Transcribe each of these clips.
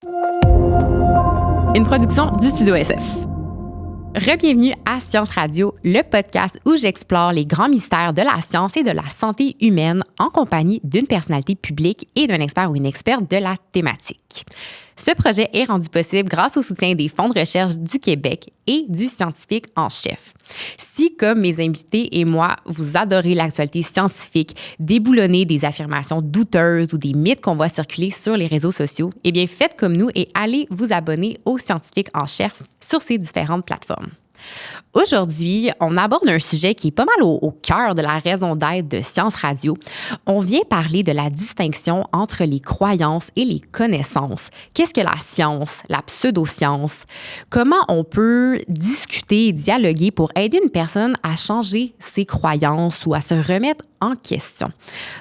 Une production du Studio SF. Re-bienvenue à Science Radio, le podcast où j'explore les grands mystères de la science et de la santé humaine en compagnie d'une personnalité publique et d'un expert ou une experte de la thématique. Ce projet est rendu possible grâce au soutien des fonds de recherche du Québec et du scientifique en chef. Si, comme mes invités et moi, vous adorez l'actualité scientifique, déboulonner des affirmations douteuses ou des mythes qu'on voit circuler sur les réseaux sociaux, eh bien, faites comme nous et allez vous abonner au scientifique en chef sur ces différentes plateformes. Aujourd'hui, on aborde un sujet qui est pas mal au cœur de la raison d'être de Science Radio. On vient parler de la distinction entre les croyances et les connaissances. Qu'est-ce que la science, la pseudoscience? Comment on peut discuter et dialoguer pour aider une personne à changer ses croyances ou à se remettre en question?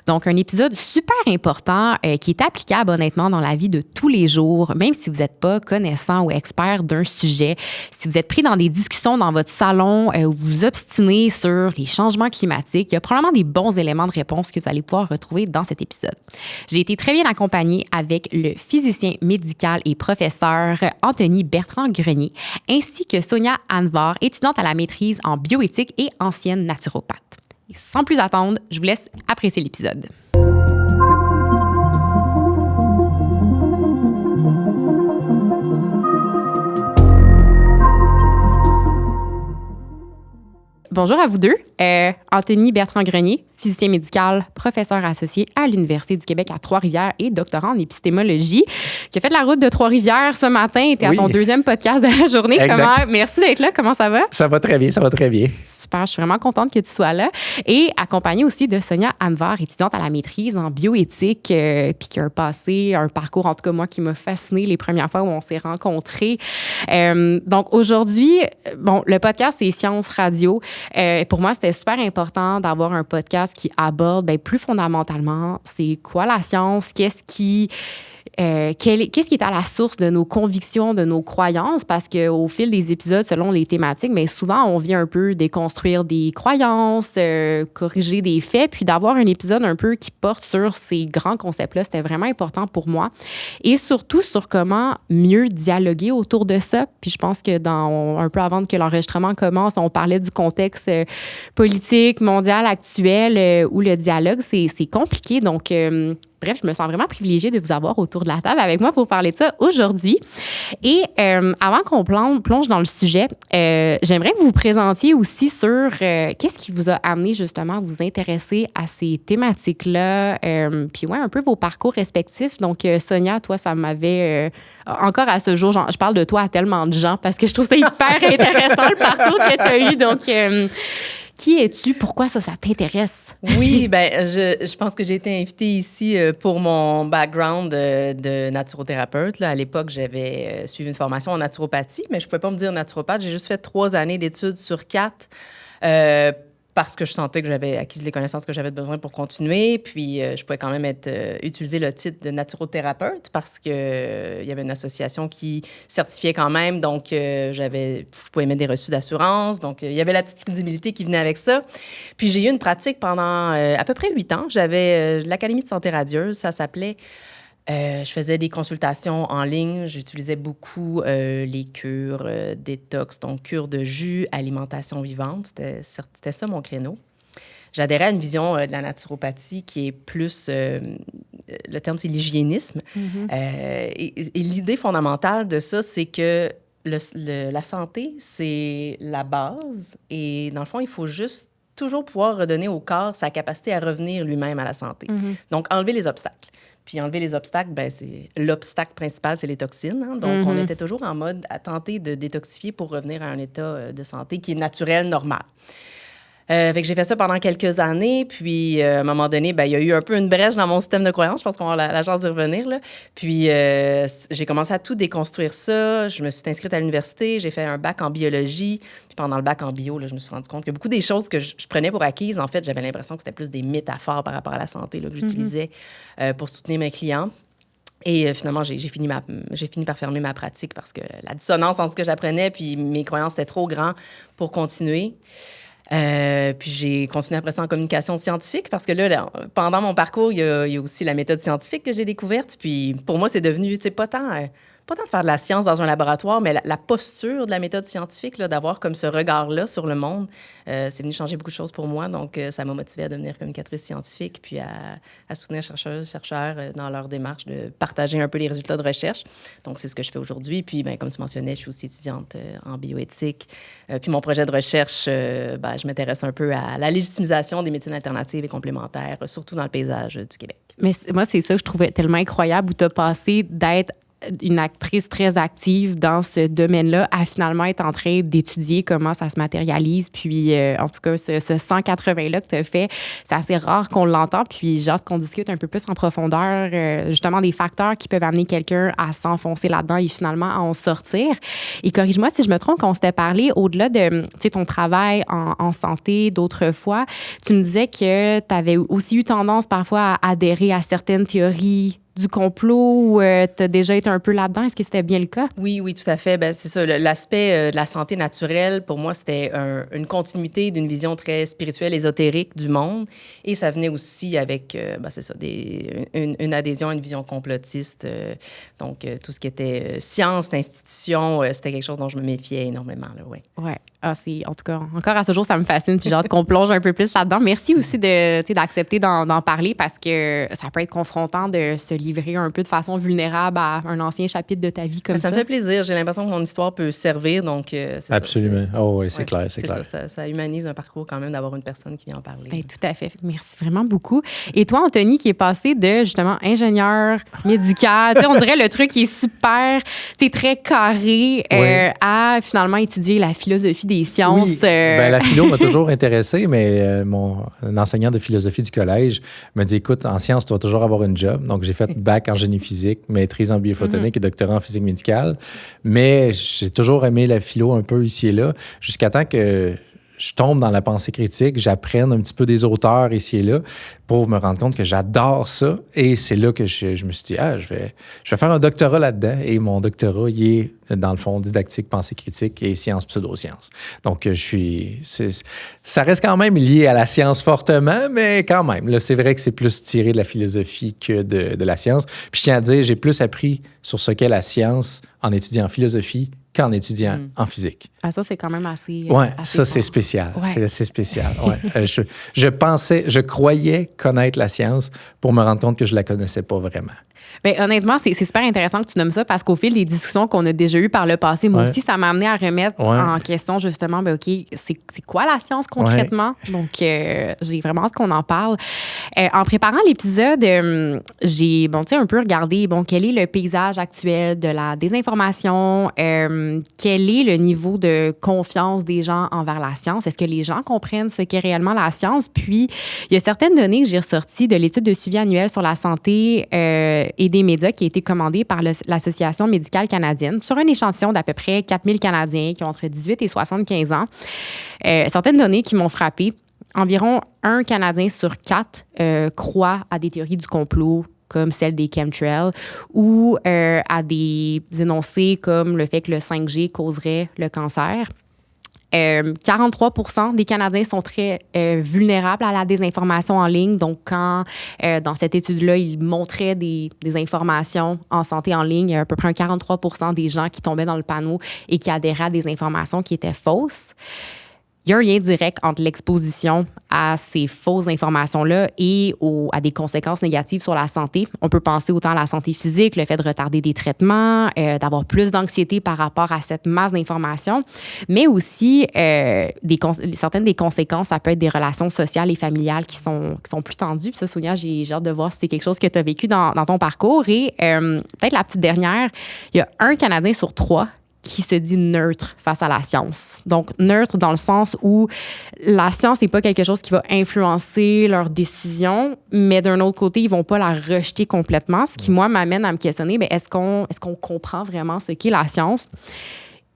Donc, un épisode super important qui est applicable honnêtement dans la vie de tous les jours, même si vous n'êtes pas connaissant ou expert d'un sujet, si vous êtes pris dans des discussions dans votre salon où vous vous obstinez sur les changements climatiques, il y a probablement des bons éléments de réponse que vous allez pouvoir retrouver dans cet épisode. J'ai été très bien accompagnée avec le physicien médical et professeur Anthony Bertrand-Grenier, ainsi que Sonia Anvar, étudiante à la maîtrise en bioéthique et ancienne naturopathe. Et sans plus attendre, je vous laisse apprécier l'épisode. Bonjour à vous deux. Anthony Bertrand-Grenier, physicien médical, professeur associé à l'Université du Québec à Trois-Rivières et doctorant en épistémologie, qui a fait la route de Trois-Rivières ce matin et était à ton deuxième podcast de la journée. Merci d'être là. Comment ça va? Ça va très bien, ça va très bien. Super, je suis vraiment contente que tu sois là. Et accompagnée aussi de Sonia Anvar, étudiante à la maîtrise en bioéthique, puis qui a un parcours, en tout cas moi, qui m'a fascinée les premières fois où on s'est rencontrés. Donc aujourd'hui, le podcast, c'est Science Radio. Pour moi, c'était super important d'avoir un podcast qui aborde plus fondamentalement c'est quoi la science, qu'est-ce qui est à la source de nos convictions, de nos croyances, parce qu'au fil des épisodes, selon les thématiques, mais souvent, on vient un peu déconstruire des croyances, corriger des faits, puis d'avoir un épisode un peu qui porte sur ces grands concepts-là, c'était vraiment important pour moi. Et surtout sur comment mieux dialoguer autour de ça. Puis je pense que un peu avant que l'enregistrement commence, on parlait du contexte politique, mondial, actuel, où le dialogue, c'est compliqué. Donc, bref, je me sens vraiment privilégiée de vous avoir autour de la table avec moi pour parler de ça aujourd'hui. Et avant qu'on plonge dans le sujet, j'aimerais que vous vous présentiez aussi sur qu'est-ce qui vous a amené justement à vous intéresser à ces thématiques-là, puis un peu vos parcours respectifs. Donc, Sonia, toi, ça m'avait... encore à ce jour, je parle de toi à tellement de gens parce que je trouve ça hyper intéressant le parcours que tu as eu. Donc, qui es-tu? Pourquoi ça t'intéresse? Oui, je pense que j'ai été invitée ici pour mon background de naturothérapeute. Là, à l'époque, j'avais suivi une formation en naturopathie, mais je ne pouvais pas me dire naturopathe. J'ai juste fait 3 années d'études sur 4 parce que je sentais que j'avais acquis les connaissances que j'avais besoin pour continuer. Puis, je pouvais quand même utiliser le titre de naturothérapeute parce qu'il y avait une association qui certifiait quand même. Donc, je pouvais mettre des reçus d'assurance. Donc, il y avait la petite crédibilité qui venait avec ça. Puis, j'ai eu une pratique pendant à peu près 8 ans. J'avais l'Académie de santé radieuse, ça s'appelait. Je faisais des consultations en ligne. J'utilisais beaucoup les cures détox, donc cures de jus, alimentation vivante. C'était ça mon créneau. J'adhérais à une vision de la naturopathie qui est plus... le terme, c'est l'hygiénisme. Mm-hmm. Et l'idée fondamentale de ça, c'est que la santé, c'est la base. Et dans le fond, il faut juste toujours pouvoir redonner au corps sa capacité à revenir lui-même à la santé. Mm-hmm. Donc, enlever les obstacles. Puis enlever les obstacles, l'obstacle principal, c'est les toxines. Hein? Donc, on était toujours en mode à tenter de détoxifier pour revenir à un état de santé qui est naturel, normal. Fait que j'ai fait ça pendant quelques années. Puis, à un moment donné, il y a eu un peu une brèche dans mon système de croyance. Je pense qu'on va avoir la chance d'y revenir. Là. Puis, j'ai commencé à tout déconstruire ça. Je me suis inscrite à l'université. J'ai fait un bac en biologie. Puis, pendant le bac en bio, là, je me suis rendu compte que beaucoup des choses que je prenais pour acquises, en fait, j'avais l'impression que c'était plus des métaphores par rapport à la santé là, que j'utilisais pour soutenir mes clients. Et finalement, j'ai fini par fermer ma pratique parce que la dissonance entre ce que j'apprenais puis mes croyances étaient trop grands pour continuer. Puis j'ai continué après ça en communication scientifique parce que là pendant mon parcours, il y a aussi la méthode scientifique que j'ai découverte. Puis pour moi, c'est devenu, tu sais, pas tant de faire de la science dans un laboratoire, mais la posture de la méthode scientifique, là, d'avoir comme ce regard-là sur le monde, c'est venu changer beaucoup de choses pour moi. Donc, ça m'a motivée à devenir communicatrice scientifique puis à soutenir chercheurs dans leur démarche de partager un peu les résultats de recherche. Donc, c'est ce que je fais aujourd'hui. Puis, comme tu mentionnais, je suis aussi étudiante en bioéthique. Puis, mon projet de recherche, je m'intéresse un peu à la légitimisation des médecines alternatives et complémentaires, surtout dans le paysage du Québec. Mais moi, c'est ça que je trouvais tellement incroyable où tu as passé d'être une actrice très active dans ce domaine-là à finalement être en train d'étudier comment ça se matérialise. Puis, en tout cas, ce 180-là que tu as fait, c'est assez rare qu'on l'entend. Puis, j'ai hâte qu'on discute un peu plus en profondeur, justement, des facteurs qui peuvent amener quelqu'un à s'enfoncer là-dedans et finalement à en sortir. Et corrige-moi si je me trompe, qu'on s'était parlé au-delà de ton travail en santé d'autres fois, tu me disais que tu avais aussi eu tendance parfois à adhérer à certaines théories du complot ou tu as déjà été un peu là-dedans? Est-ce que c'était bien le cas? Oui, tout à fait. C'est ça. L'aspect de la santé naturelle, pour moi, c'était une continuité d'une vision très spirituelle, ésotérique du monde. Et ça venait aussi avec, c'est ça, une adhésion à une vision complotiste. Donc, tout ce qui était science, institution, c'était quelque chose dont je me méfiais énormément. Oui. Ouais. En tout cas, encore à ce jour, ça me fascine. Puis j'ai hâte qu'on plonge un peu plus là-dedans. Merci aussi d'accepter d'en parler parce que ça peut être confrontant de se livrer un peu de façon vulnérable à un ancien chapitre de ta vie comme ça. Ça me fait plaisir. J'ai l'impression que mon histoire peut servir. Donc, c'est absolument. Ça, oui, c'est clair. C'est clair. Ça humanise un parcours quand même d'avoir une personne qui vient en parler. Bien, tout à fait. Merci vraiment beaucoup. Et toi, Anthony, qui est passé de, justement, ingénieur médical, on dirait le truc qui est super, très carré, à finalement étudier la philosophie des sciences. Oui. La philo m'a toujours intéressé, mais mon enseignant de philosophie du collège me dit, écoute, en sciences, tu vas toujours avoir une job. Donc, j'ai fait bac en génie physique, maîtrise en biophotonique et doctorat en physique médicale. Mais j'ai toujours aimé la philo un peu ici et là, jusqu'à temps que je tombe dans la pensée critique, j'apprenne un petit peu des auteurs ici et là pour me rendre compte que j'adore ça. Et c'est là que je me suis dit, je vais faire un doctorat là-dedans. Et mon doctorat, il est, dans le fond, didactique, pensée critique et sciences pseudosciences. Donc, ça reste quand même lié à la science fortement, mais quand même. Là, c'est vrai que c'est plus tiré de la philosophie que de la science. Puis je tiens à dire, j'ai plus appris sur ce qu'est la science en étudiant en philosophie qu'en étudiant en physique. Ah, ça, c'est quand même assez... Oui, assez ça, fort. c'est spécial. Ouais. C'est assez spécial. Ouais. Je croyais connaître la science pour me rendre compte que je la connaissais pas vraiment. Bien, honnêtement, c'est super intéressant que tu nommes ça parce qu'au fil des discussions qu'on a déjà eues par le passé, moi aussi, ça m'a amené à remettre en question justement, OK, c'est quoi la science concrètement? Donc, j'ai vraiment hâte qu'on en parle. En préparant l'épisode, j'ai un peu regardé quel est le paysage actuel de la désinformation, quel est le niveau de confiance des gens envers la science. Est-ce que les gens comprennent ce qu'est réellement la science? Puis, il y a certaines données que j'ai ressorties de l'étude de suivi annuel sur la santé et des médias qui a été commandée par l'Association médicale canadienne sur un échantillon d'à peu près 4000 Canadiens qui ont entre 18 et 75 ans. Certaines données qui m'ont frappée. Environ 1 Canadien sur 4 croit à des théories du complot comme celle des chemtrails ou à des énoncés comme le fait que le 5G causerait le cancer. 43% des Canadiens sont très vulnérables à la désinformation en ligne. Donc, quand dans cette étude-là, ils montraient des informations en santé en ligne, il y a à peu près 43% des gens qui tombaient dans le panneau et qui adhéraient à des informations qui étaient fausses. Il y a un lien direct entre l'exposition à ces fausses informations-là et à des conséquences négatives sur la santé. On peut penser autant à la santé physique, le fait de retarder des traitements, d'avoir plus d'anxiété par rapport à cette masse d'informations, mais aussi certaines des conséquences, ça peut être des relations sociales et familiales qui sont plus tendues. Puis ça, Sonia, j'ai hâte de voir si c'est quelque chose que tu as vécu dans ton parcours. Et peut-être la petite dernière, il y a 1 Canadien sur 3 qui se dit neutre face à la science. Donc, neutre dans le sens où la science n'est pas quelque chose qui va influencer leurs décisions, mais d'un autre côté, ils ne vont pas la rejeter complètement, ce qui, moi, m'amène à me questionner, est-ce qu'on comprend vraiment ce qu'est la science?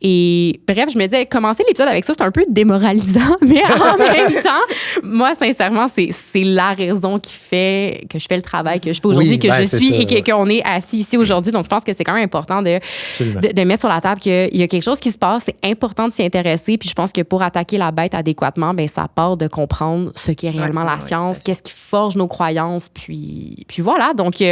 Et bref, je me disais, commencer l'épisode avec ça, c'est un peu démoralisant, mais en même temps, moi, sincèrement, c'est la raison qui fait que je fais le travail que je fais aujourd'hui, que je suis ça, et qu'on est assis ici aujourd'hui. Donc, je pense que c'est quand même important de mettre sur la table qu'il y a quelque chose qui se passe. C'est important de s'y intéresser. Puis je pense que pour attaquer la bête adéquatement, bien, ça part de comprendre ce qu'est réellement la science, qu'est-ce qui forge nos croyances. Puis voilà. Donc,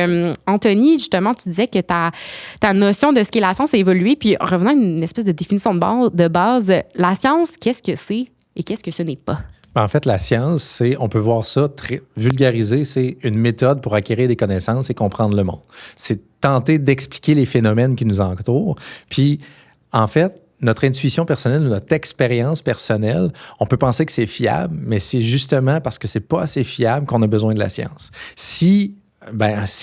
Anthony, justement, tu disais que ta notion de ce qu'est la science a évolué. Puis revenant à une espèce de définition de base, la science, qu'est-ce que c'est et qu'est-ce que ce n'est pas? En fait, la science, on peut voir ça très vulgarisé, c'est une méthode pour acquérir des connaissances et comprendre le monde. C'est tenter d'expliquer les phénomènes qui nous entourent. Puis, en fait, notre intuition personnelle, notre expérience personnelle, on peut penser que c'est fiable, mais c'est justement parce que c'est pas assez fiable qu'on a besoin de la science. Si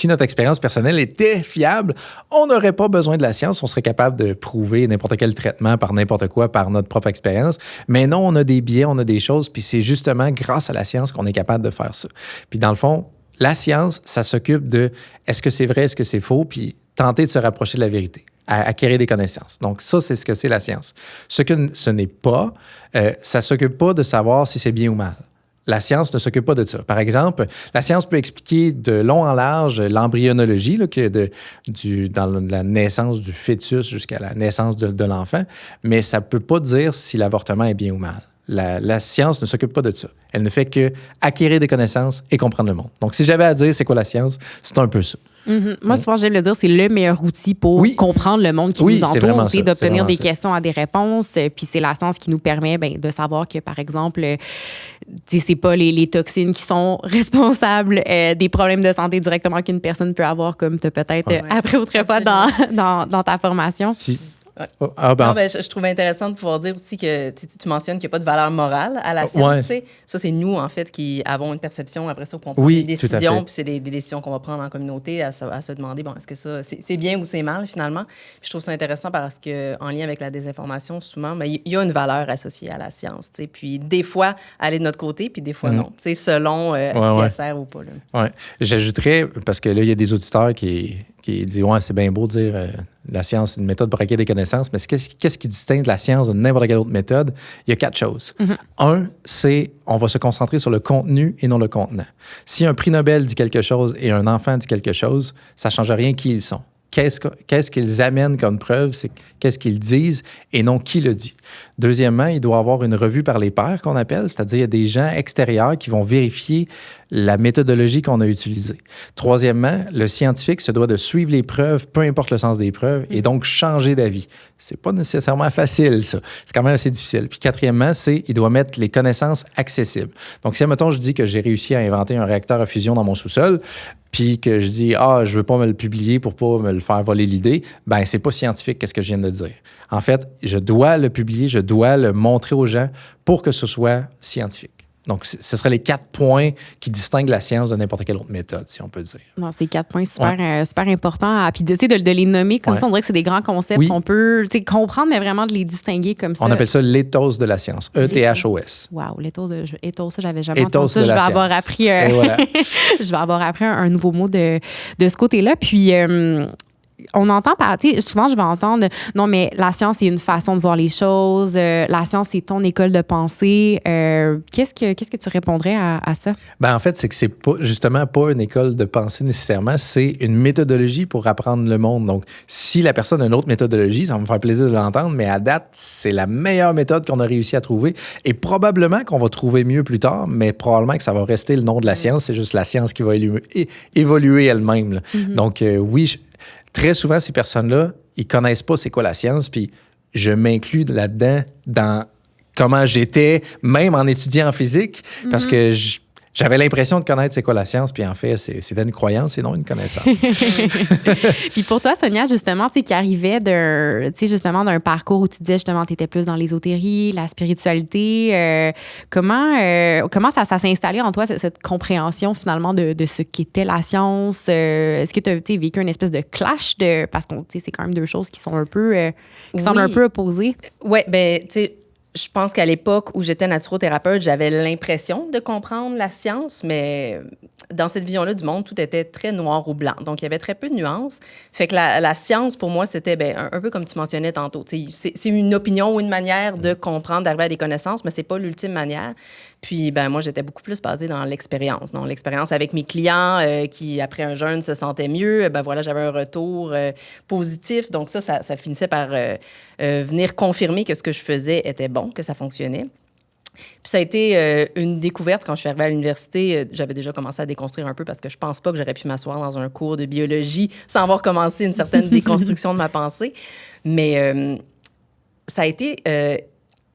notre expérience personnelle était fiable, on n'aurait pas besoin de la science. On serait capable de prouver n'importe quel traitement par n'importe quoi, par notre propre expérience. Mais non, on a des biais, on a des choses, puis c'est justement grâce à la science qu'on est capable de faire ça. Puis dans le fond, la science, ça s'occupe de est-ce que c'est vrai, est-ce que c'est faux, puis tenter de se rapprocher de la vérité, acquérir des connaissances. Donc ça, c'est ce que c'est la science. Ce que ce n'est pas, ça ne s'occupe pas de savoir si c'est bien ou mal. La science ne s'occupe pas de ça. Par exemple, la science peut expliquer de long en large l'embryologie, là, dans la naissance du fœtus jusqu'à la naissance de l'enfant, mais ça ne peut pas dire si l'avortement est bien ou mal. La science ne s'occupe pas de ça. Elle ne fait que acquérir des connaissances et comprendre le monde. Donc, si j'avais à dire c'est quoi la science, c'est un peu ça. Mm-hmm. Moi, souvent, j'aime le dire, c'est le meilleur outil pour comprendre le monde qui nous entoure, c'est d'obtenir des questions à des réponses. Puis c'est la science qui nous permet de savoir que, par exemple, c'est pas les toxines qui sont responsables des problèmes de santé directement qu'une personne peut avoir, comme tu as peut-être appris autrefois dans ta formation. Je trouvais intéressant de pouvoir dire aussi que tu mentionnes qu'il n'y a pas de valeur morale à la science. Ça, c'est nous, en fait, qui avons une perception après ça pour prendre des décisions. Puis c'est des décisions qu'on va prendre en communauté à se demander, est-ce que ça, c'est bien ou c'est mal, finalement? Puis je trouve ça intéressant parce qu'en lien avec la désinformation, souvent, il y a une valeur associée à la science. Puis des fois, elle est de notre côté, puis des fois, non. Selon si elle sert ou pas. Oui. J'ajouterais, parce que là, il y a des auditeurs qui disent c'est bien beau de dire la science, c'est une méthode pour acquérir des connaissances, mais qu'est-ce qui distingue la science de n'importe quelle autre méthode? Il y a 4 choses. Mm-hmm. Un, c'est on va se concentrer sur le contenu et non le contenant. Si un prix Nobel dit quelque chose et un enfant dit quelque chose, ça ne change rien qui ils sont. Qu'est-ce qu'ils amènent comme preuve? C'est qu'est-ce qu'ils disent et non qui le dit. Deuxièmement, il doit y avoir une revue par les pairs qu'on appelle, c'est-à-dire il y a des gens extérieurs qui vont vérifier la méthodologie qu'on a utilisée. Troisièmement, le scientifique se doit de suivre les preuves, peu importe le sens des preuves, et donc changer d'avis. C'est pas nécessairement facile, ça. C'est quand même assez difficile. Puis quatrièmement, il doit mettre les connaissances accessibles. Donc si, admettons, je dis que j'ai réussi à inventer un réacteur à fusion dans mon sous-sol, puis que je dis « je veux pas me le publier pour pas me le faire voler l'idée », c'est pas scientifique, qu'est-ce que je viens de dire. En fait, je dois le publier, je dois le montrer aux gens pour que ce soit scientifique. Donc, ce seraient les 4 points qui distinguent la science de n'importe quelle autre méthode, si on peut dire. Non, c'est 4 points super importants. Puis, de les nommer comme ça, on dirait que c'est des grands concepts qu'on peut comprendre, mais vraiment de les distinguer comme ça. On appelle ça l'éthos de la science, E-T-H-O-S. Wow, l'éthos, ça, j'avais jamais entendu ça. Je vais avoir appris, je vais avoir appris un nouveau mot de ce côté-là. Puis, on entend souvent je vais entendre non mais la science c'est une façon de voir les choses, la science c'est ton école de pensée. Qu'est-ce que tu répondrais à ça? En fait, c'est que c'est pas justement pas une école de pensée nécessairement, c'est une méthodologie pour apprendre le monde. Donc si la personne a une autre méthodologie, ça va me faire plaisir de l'entendre, mais à date, c'est la meilleure méthode qu'on a réussi à trouver et probablement qu'on va trouver mieux plus tard, mais probablement que ça va rester le nom de la science, c'est juste la science qui va évoluer elle-même. Là. Mm-hmm. Donc très souvent, ces personnes-là, ils connaissent pas c'est quoi la science, puis je m'inclus là-dedans dans comment j'étais, même en étudiant en physique, parce que j'avais l'impression de connaître c'est quoi la science, puis en fait, c'était une croyance et non une connaissance. Puis pour toi, Sonia, justement, qui arrivait d'un parcours où tu disais justement tu étais plus dans l'ésotérie, la spiritualité, comment ça s'est installé en toi, cette compréhension finalement de ce qu'était la science? Est-ce que tu as vécu une espèce de clash parce que c'est quand même deux choses qui sont un peu, qui semblent un peu opposées? Oui, tu sais, je pense qu'à l'époque où j'étais naturothérapeute, j'avais l'impression de comprendre la science, mais dans cette vision-là du monde, tout était très noir ou blanc. Donc, il y avait très peu de nuances. Fait que la science, pour moi, c'était un peu comme tu mentionnais tantôt. C'est une opinion ou une manière de comprendre, d'arriver à des connaissances, mais c'est pas l'ultime manière. Puis, moi, j'étais beaucoup plus basée dans l'expérience. Dans l'expérience avec mes clients qui, après un jeûne, se sentaient mieux. Voilà, j'avais un retour positif. Donc, ça finissait par venir confirmer que ce que je faisais était bon, que ça fonctionnait. Puis ça a été une découverte quand je suis arrivée à l'université. J'avais déjà commencé à déconstruire un peu parce que je pense pas que j'aurais pu m'asseoir dans un cours de biologie sans avoir commencé une certaine déconstruction de ma pensée. Mais ça a été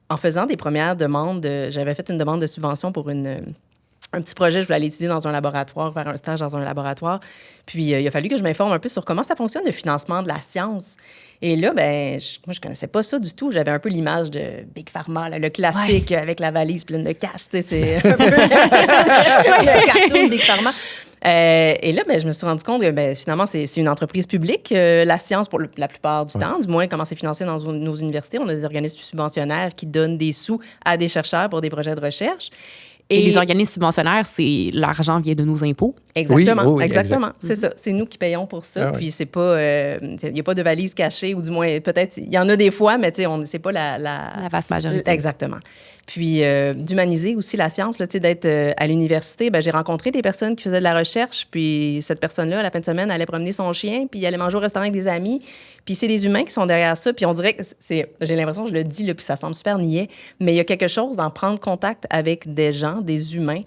en faisant des premières demandes. J'avais fait une demande de subvention pour un petit projet. Je voulais aller étudier dans un laboratoire, faire un stage dans un laboratoire. Puis, il a fallu que je m'informe un peu sur comment ça fonctionne, le financement de la science. Et là, moi, je connaissais pas ça du tout. J'avais un peu l'image de Big Pharma, là, le classique avec la valise pleine de cash. Tu sais, c'est un peu le cartoon de Big Pharma. Et là, je me suis rendu compte que finalement, c'est une entreprise publique, la science, pour la plupart du temps. Du moins, comment c'est financé dans nos universités. On a des organismes subventionnaires qui donnent des sous à des chercheurs pour des projets de recherche. Et les organismes subventionnaires, l'argent vient de nos impôts. Exactement, oui, exactement. Exact. C'est ça. C'est nous qui payons pour ça. Ah, puis c'est pas, il n'y a pas de valise cachée, ou du moins, peut-être, il y en a des fois, mais tu sais, c'est pas la vaste majorité. Exactement. Puis d'humaniser aussi la science, là, d'être à l'université, j'ai rencontré des personnes qui faisaient de la recherche, puis cette personne-là, à la fin de semaine, allait promener son chien, puis allait manger au restaurant avec des amis. Puis c'est des humains qui sont derrière ça, puis on dirait que j'ai l'impression que je le dis, là, puis ça semble super niais, mais il y a quelque chose d'en prendre contact avec des gens, des humains,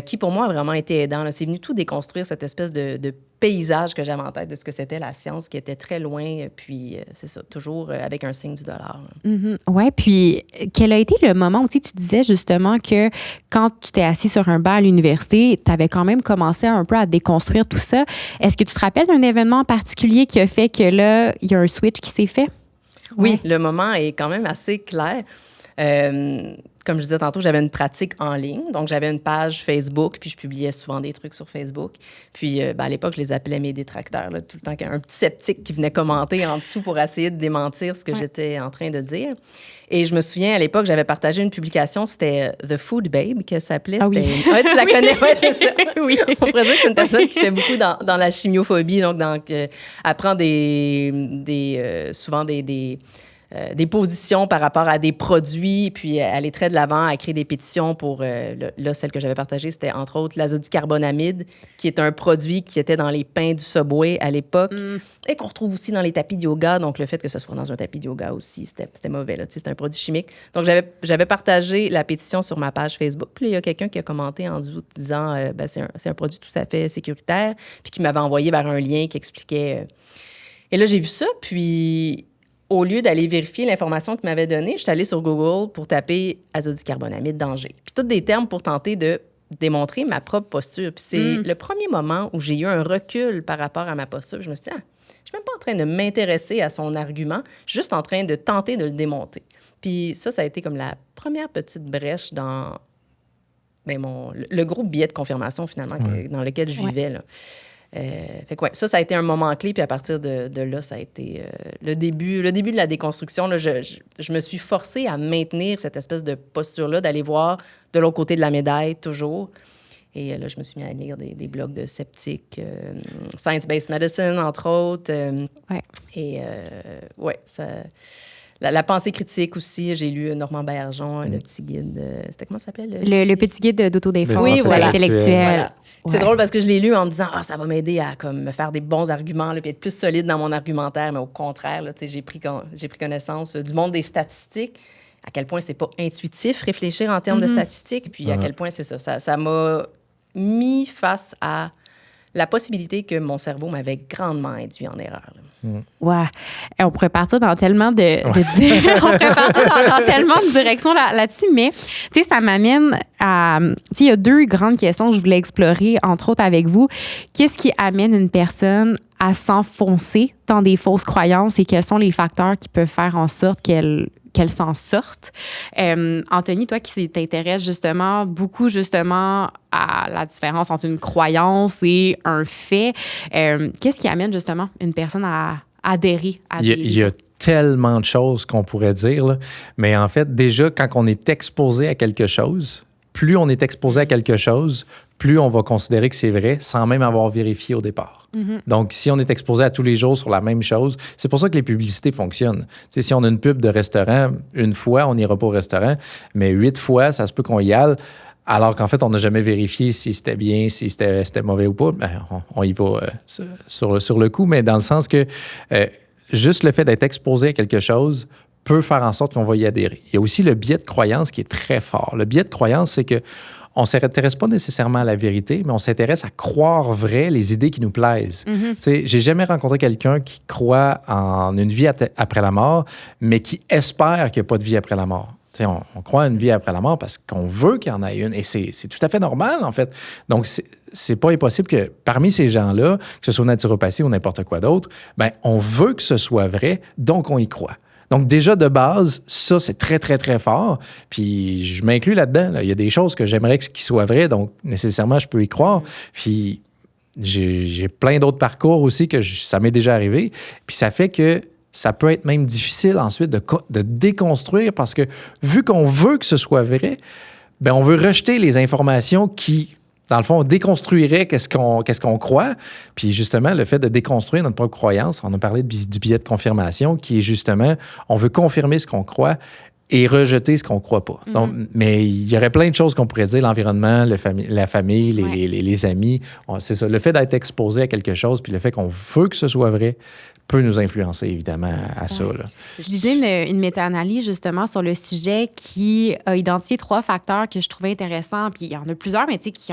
qui pour moi a vraiment été aidant. Là. C'est venu tout déconstruire cette espèce de paysage que j'avais en tête de ce que c'était la science, qui était très loin, puis c'est ça, toujours avec un signe du dollar. Mm-hmm. Oui, puis quel a été le moment aussi, tu disais justement que quand tu t'es assis sur un banc à l'université, tu avais quand même commencé un peu à déconstruire tout ça. Est-ce que tu te rappelles d'un événement en particulier qui a fait que là, il y a un switch qui s'est fait? Oui, le moment est quand même assez clair. Comme je disais tantôt, j'avais une pratique en ligne. Donc, j'avais une page Facebook, puis je publiais souvent des trucs sur Facebook. Puis, à l'époque, je les appelais mes détracteurs. Là, tout le temps, un petit sceptique qui venait commenter en dessous pour essayer de démentir ce que j'étais en train de dire. Et je me souviens, à l'époque, j'avais partagé une publication, c'était The Food Babe, qu'elle s'appelait. Ah oui. Ouais, tu la connais, ouais, c'est ça. Oui. On pourrait dire que c'est une personne qui fait beaucoup dans la chimiophobie. Donc elle prend souvent des positions par rapport à des produits, puis elle est très de l'avant, elle crée des pétitions pour... là, celle que j'avais partagée, c'était entre autres l'azodicarbonamide, qui est un produit qui était dans les pains du Subway à l'époque, et qu'on retrouve aussi dans les tapis de yoga. Donc, le fait que ce soit dans un tapis de yoga aussi, c'était mauvais, là. C'était un produit chimique. Donc, j'avais partagé la pétition sur ma page Facebook. Puis, il y a quelqu'un qui a commenté en dessous disant c'est un produit tout à fait sécuritaire, puis qui m'avait envoyé vers un lien qui expliquait... Et là, j'ai vu ça, puis... Au lieu d'aller vérifier l'information qu'il m'avait donnée, je suis allée sur Google pour taper azodicarbonamide danger. Puis tous des termes pour tenter de démontrer ma propre posture. Puis c'est le premier moment où j'ai eu un recul par rapport à ma posture. Je me suis dit, je suis même pas en train de m'intéresser à son argument, juste en train de tenter de le démonter. Puis ça a été comme la première petite brèche dans le gros biais de confirmation, finalement, dans lequel je vivais, là. Fait que ça a été un moment clé. Puis à partir de là, ça a été le début de la déconstruction. Là, je me suis forcée à maintenir cette espèce de posture-là, d'aller voir de l'autre côté de la médaille, toujours. Et là, je me suis mis à lire des blogs de sceptiques, Science-Based Medicine, entre autres. Et ça... La pensée critique aussi, j'ai lu Normand Baillargeon, le petit guide... c'était comment ça s'appelait? Le petit guide d'autodéfense intellectuelle. Voilà. C'est drôle parce que je l'ai lu en me disant ça va m'aider à me faire des bons arguments là, puis être plus solide dans mon argumentaire. Mais au contraire, là, j'ai pris connaissance du monde des statistiques, à quel point c'est pas intuitif réfléchir en termes de statistiques, puis à quel point c'est ça. Ça m'a mis face à la possibilité que mon cerveau m'avait grandement induit en erreur. Ouais. On pourrait partir dans tellement on pourrait partir dans tellement de directions là-dessus, mais tu sais, ça m'amène à... Tu sais, il y a deux grandes questions que je voulais explorer, entre autres avec vous. Qu'est-ce qui amène une personne à s'enfoncer dans des fausses croyances et quels sont les facteurs qui peuvent faire en sorte qu'elle s'en sorte. Anthony, toi qui t'intéresses beaucoup à la différence entre une croyance et un fait, qu'est-ce qui amène justement une personne à adhérer à Il y a tellement de choses qu'on pourrait dire, là. Mais en fait, déjà, quand on est exposé à quelque chose, plus on est exposé à quelque chose, plus on va considérer que c'est vrai sans même avoir vérifié au départ. Donc, si on est exposé à tous les jours sur la même chose, c'est pour ça que les publicités fonctionnent. Tu sais, si on a une pub de restaurant, une fois, on n'ira pas au restaurant, mais 8 fois, ça se peut qu'on y aille, alors qu'en fait, on n'a jamais vérifié si c'était bien, si c'était mauvais ou pas. Ben, on y va sur le coup, mais dans le sens que juste le fait d'être exposé à quelque chose peut faire en sorte qu'on va y adhérer. Il y a aussi le biais de croyance qui est très fort. Le biais de croyance, c'est que on ne s'intéresse pas nécessairement à la vérité, mais on s'intéresse à croire vrai les idées qui nous plaisent. Tu sais, j'ai jamais rencontré quelqu'un qui croit en une vie après la mort, mais qui espère qu'il n'y a pas de vie après la mort. Tu sais, on croit à une vie après la mort parce qu'on veut qu'il y en ait une. Et c'est tout à fait normal, en fait. Donc, c'est pas impossible que parmi ces gens-là, que ce soit naturopathie ou n'importe quoi d'autre, ben on veut que ce soit vrai, donc on y croit. Donc, déjà, de base, ça, c'est très, très, très fort. Puis, je m'inclus là-dedans. Là. Il y a des choses que j'aimerais qu'ils soient vraies, donc nécessairement, je peux y croire. Puis, j'ai plein d'autres parcours aussi que ça m'est déjà arrivé. Puis, ça fait que ça peut être même difficile ensuite de déconstruire parce que vu qu'on veut que ce soit vrai, bien, on veut rejeter les informations qui, dans le fond, déconstruiraient qu'est-ce qu'on croit. Puis justement, le fait de déconstruire notre propre croyance, on a parlé du biais de confirmation, qui est justement, on veut confirmer ce qu'on croit et rejeter ce qu'on ne croit pas. Donc, mais il y aurait plein de choses qu'on pourrait dire, l'environnement, la famille, les amis. C'est ça, le fait d'être exposé à quelque chose, puis le fait qu'on veut que ce soit vrai, peut nous influencer, évidemment, à ça. Là. Je lisais une méta-analyse, justement, sur le sujet qui a identifié 3 facteurs que je trouvais intéressants. Puis il y en a plusieurs, mais qui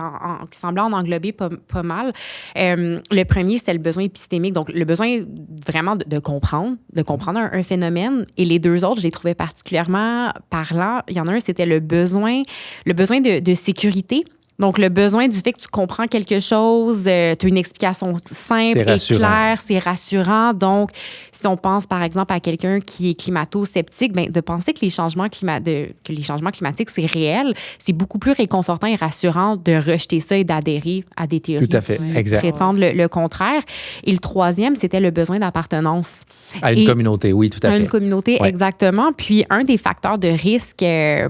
semblaient en englober pas mal. Le premier, c'était le besoin épistémique. Donc, le besoin vraiment de comprendre un phénomène. Et les 2 autres, je les trouvais particulièrement parlants. Il y en a un, c'était le besoin de sécurité. Donc, le besoin du fait que tu comprends quelque chose, tu as une explication simple et claire, c'est rassurant. Donc, si on pense, par exemple, à quelqu'un qui est climato-sceptique, bien, de penser que les changements climatiques, c'est réel, c'est beaucoup plus réconfortant et rassurant de rejeter ça et d'adhérer à des théories Tout à fait, exact. qui prétendent le contraire. Et le troisième, c'était le besoin d'appartenance. À une communauté, oui, tout à fait. À une communauté, exactement. Puis, un des facteurs de risque